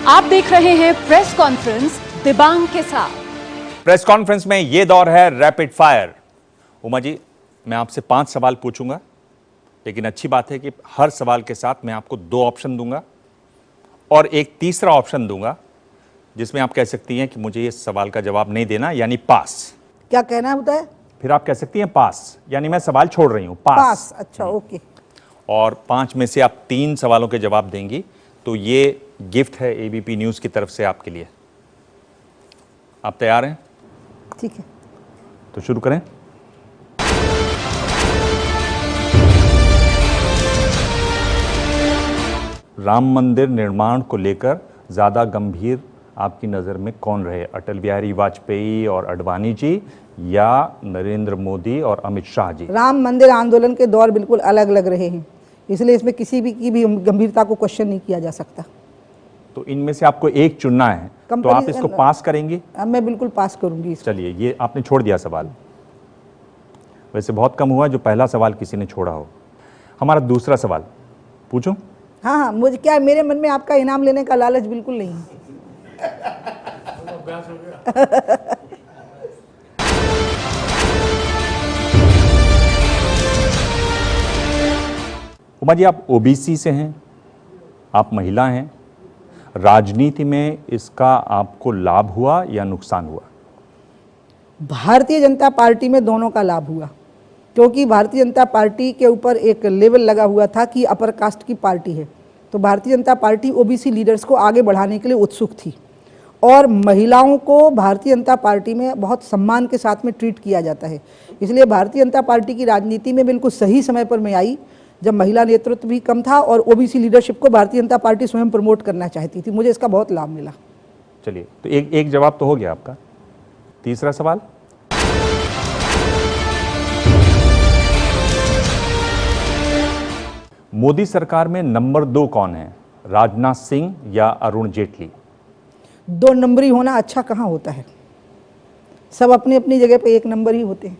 आप देख रहे हैं प्रेस कॉन्फ्रेंस दिबांग के साथ। प्रेस कॉन्फ्रेंस में यह दौर है रैपिड फायर। उमा जी, मैं आपसे 5 सवाल पूछूंगा, लेकिन अच्छी बात है कि हर सवाल के साथ मैं आपको 2 ऑप्शन दूंगा और एक तीसरा ऑप्शन दूंगा जिसमें आप कह सकती हैं कि मुझे इस सवाल का जवाब नहीं देना, यानी पास। क्या कहना होता है? फिर आप कह सकती हैं पास, यानी मैं सवाल छोड़ रही हूं, पास। अच्छा, ओके। और 5 में से आप 3 सवालों के जवाब देंगी तो ये गिफ्ट है एबीपी न्यूज की तरफ से आपके लिए। आप तैयार हैं? ठीक है, तो शुरू करें। राम मंदिर निर्माण को लेकर ज्यादा गंभीर आपकी नजर में कौन रहे, अटल बिहारी वाजपेयी और अडवाणी जी या नरेंद्र मोदी और अमित शाह जी? राम मंदिर आंदोलन के दौर बिल्कुल अलग अलग रहे हैं, इसलिए इसमें किसी भी की भी गंभीरता को क्वेश्चन नहीं किया जा सकता। तो इनमें से आपको एक चुनना है, तो आप इसको पास करेंगे? मैं बिल्कुल पास करूंगी। चलिए, ये आपने छोड़ दिया सवाल। वैसे बहुत कम हुआ जो पहला सवाल किसी ने छोड़ा हो। हमारा दूसरा सवाल पूछूं? हाँ हाँ, मुझे क्या है, मेरे मन में आपका इनाम लेने का लालच बिल्कुल नहीं है। उमा जी, आप ओबीसी से हैं, आप महिला हैं, राजनीति में इसका आपको लाभ हुआ या नुकसान हुआ? भारतीय जनता पार्टी में दोनों का लाभ हुआ, क्योंकि भारतीय जनता पार्टी के ऊपर एक लेवल लगा हुआ था कि अपर कास्ट की पार्टी है, तो Bharatiya Janata party OBC leaders को आगे बढ़ाने के लिए उत्सुक थी और महिलाओं को भारतीय जनता पार्टी में बहुत सम्मान के साथ में ट्रीट किया जाता है। इसलिए भारतीय जनता पार्टी की राजनीति में बिल्कुल सही समय पर मैं आई, जब महिला नेतृत्व भी कम था और ओबीसी लीडरशिप को भारतीय जनता पार्टी स्वयं प्रमोट करना चाहती थी। मुझे इसका बहुत लाभ मिला। चलिए, तो एक जवाब तो हो गया आपका। तीसरा सवाल, मोदी सरकार में नंबर 2 कौन है, राजनाथ सिंह या अरुण जेटली? 2 नंबरी होना अच्छा कहाँ होता है, सब अपनी अपनी जगह पे 1 नंबर ही होते हैं।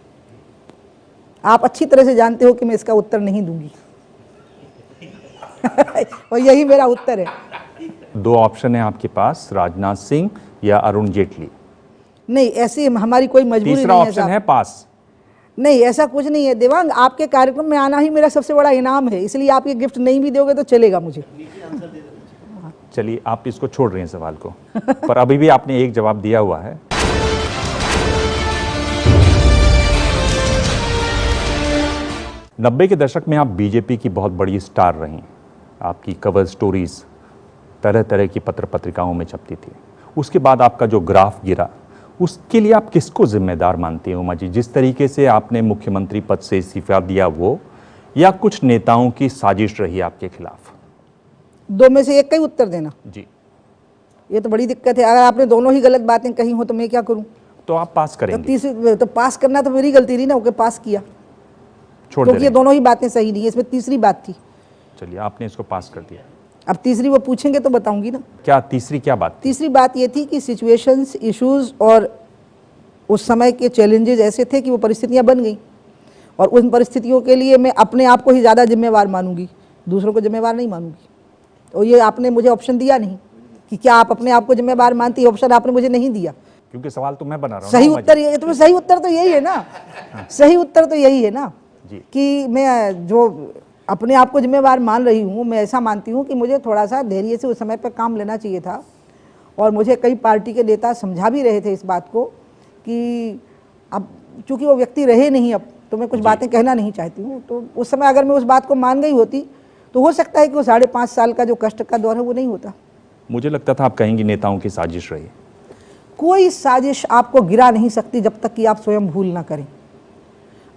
आप अच्छी तरह से जानते हो कि मैं इसका उत्तर नहीं दूंगी और यही मेरा उत्तर है। 2 ऑप्शन है आपके पास, राजनाथ सिंह या अरुण जेटली। नहीं, ऐसी हमारी कोई मजबूरी नहीं है। तीसरा ऑप्शन है पास। नहीं, ऐसा कुछ नहीं है देवांग, आपके कार्यक्रम में आना ही मेरा सबसे बड़ा इनाम है, इसलिए आप ये गिफ्ट नहीं भी दोगे तो चलेगा मुझे। चलिए, आप इसको छोड़ रहे हैं सवाल को, पर अभी भी आपने एक जवाब दिया हुआ है। नब्बे के दशक में आप बीजेपी की बहुत बड़ी स्टार रहीं। आपकी कवर स्टोरीज तरह तरह की पत्र पत्रिकाओं में छपती थी। उसके बाद आपका जो ग्राफ गिरा, उसके लिए आप किसको जिम्मेदार मानती हैं उमा जी? जिस तरीके से आपने मुख्यमंत्री पद से इस्तीफा दिया वो, या कुछ नेताओं की साजिश रही आपके खिलाफ? 2 में से एक का ही उत्तर देना जी। ये तो बड़ी दिक्कत है। अगर आपने दोनों ही गलत बातें कही हो तो मैं क्या करूं? तो आप पास करेंगे? तो पास करना तो मेरी गलती नहीं ना, ओके पास किया, क्योंकि ये दोनों ही बातें सही नहीं है, इसमें तीसरी बात थी। चलिए, आपने इसको पास कर दिया। अब तीसरी वो पूछेंगे तो बताऊंगी ना। क्या तीसरी क्या बात? तीसरी बात ये थी कि सिचुएशंस, इश्यूज और उस समय के चैलेंजेस ऐसे थे कि वो परिस्थितियां बन गई, और उन परिस्थितियों के लिए मैं अपने आप को ही ज़्यादा जिम्मेवार मानूंगी, दूसरों को जिम्मेवार नहीं मानूंगी। तो ये आपने मुझे ऑप्शन दिया नहीं कि क्या आप अपने आप को जिम्मेवार मानती, ऑप्शन आपने मुझे नहीं दिया, क्योंकि सवाल तो मैं बना रहा हूँ। सही उत्तर ये, तो सही उत्तर तो यही है ना, सही उत्तर तो यही है ना कि मैं जो अपने आप को जिम्मेवार मान रही हूँ, मैं ऐसा मानती हूँ कि मुझे थोड़ा सा धैर्य से उस समय पर काम लेना चाहिए था। और मुझे कई पार्टी के नेता समझा भी रहे थे इस बात को कि अब चूंकि वो व्यक्ति रहे नहीं अब, तो मैं कुछ बातें कहना नहीं चाहती हूँ। तो उस समय अगर मैं उस बात को मान गई होती तो हो सकता है कि वो 5.5 साल का जो कष्ट का दौर है वो नहीं होता। मुझे लगता था आप कहेंगी नेताओं की साजिश रही। कोई साजिश आपको गिरा नहीं सकती जब तक कि आप स्वयं भूल ना करें।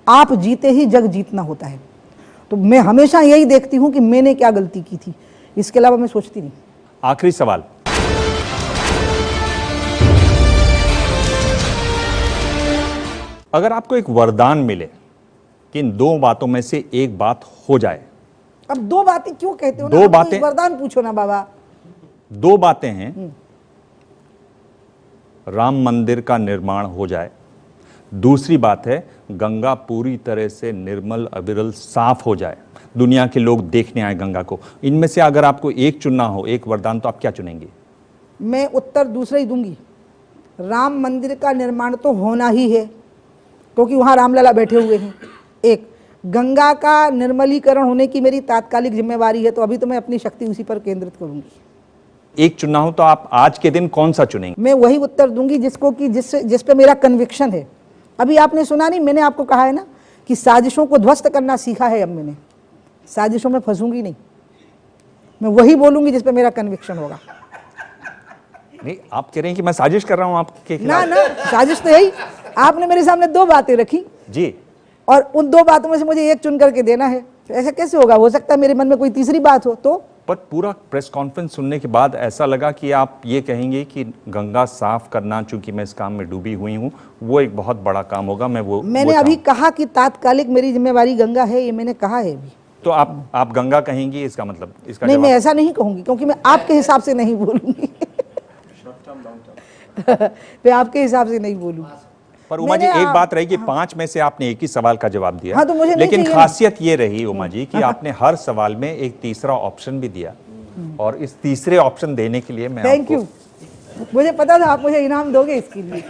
आप जीते ही जग जीतना होता है। तो मैं हमेशा यही देखती हूं कि मैंने क्या गलती की थी, इसके अलावा मैं सोचती नहीं। आखिरी सवाल, अगर आपको एक वरदान मिले कि इन 2 बातों में से एक बात हो जाए। अब 2 बातें क्यों कहते हो? 2 बातें, वरदान पूछो ना बाबा। 2 बातें हैं, राम मंदिर का निर्माण हो जाए, दूसरी बात है गंगा पूरी तरह से निर्मल अविरल साफ हो जाए, दुनिया के लोग देखने आए गंगा को। इनमें से अगर आपको एक चुनना हो, एक वरदान, तो आप क्या चुनेंगे? मैं उत्तर दूसरा ही दूंगी। राम मंदिर का निर्माण तो होना ही है, क्योंकि वहां रामलला बैठे हुए हैं। एक, गंगा का निर्मलीकरण होने की मेरी तात्कालिक जिम्मेवारी है, तो अभी तो मैं अपनी शक्ति उसी पर केंद्रित करूंगी। एक चुनना हो तो आप आज के दिन कौन सा चुनेंगे? मैं वही उत्तर दूंगी जिसको कि जिस पे मेरा कन्विक्शन है। अभी आपने सुना नहीं, मैंने आपको कहा है ना कि साजिशों को ध्वस्त करना सीखा है। अब मैंने साजिशों में फंसूंगी नहीं, मैं वही बोलूंगी जिस पे मेरा कन्विक्शन होगा। नहीं, आप कह रहे हैं कि मैं साजिश कर रहा हूं आपके खिलाफ? ना, साजिश तो यही, आपने मेरे सामने 2 बातें रखी जी, और उन 2 बातों में से मुझे एक चुन करके देना है। तो ऐसा कैसे होगा? हो सकता है मेरे मन में कोई तीसरी बात हो। तो पर पूरा प्रेस कॉन्फ्रेंस सुनने के बाद ऐसा लगा कि आप ये कहेंगे कि गंगा साफ करना, चूंकि मैं इस काम में डूबी हुई हूं, वो एक बहुत बड़ा काम होगा। मैंने अभी कहा कि तात्कालिक मेरी जिम्मेवारी गंगा है, ये मैंने कहा है अभी। तो आप गंगा कहेंगी, इसका मतलब इसका नहीं, जवाब? मैं ऐसा नहीं कहूंगी क्योंकि मैं आपके हिसाब से नहीं बोलूंगी। मैं आपके हिसाब से नहीं बोलूंगी। पर उमा जी, एक बात रही कि 5 में से आपने एक ही सवाल का जवाब दिया। हाँ, तो मुझे नहीं लेकिन चाहिए। खासियत ये रही उमा जी कि आपने हर सवाल में एक तीसरा ऑप्शन भी दिया, और इस तीसरे ऑप्शन देने के लिए मैं थैंक यू। मुझे पता था आप मुझे इनाम दोगे इसके लिए।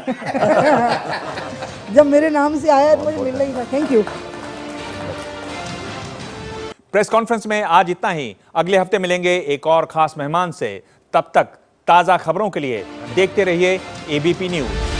जब मेरे नाम से आया तो मुझे मिलना ही था। Thank you. प्रेस कॉन्फ्रेंस में आज इतना ही। अगले हफ्ते मिलेंगे एक और खास मेहमान से। तब तक ताजा खबरों के लिए देखते रहिए एबीपी न्यूज।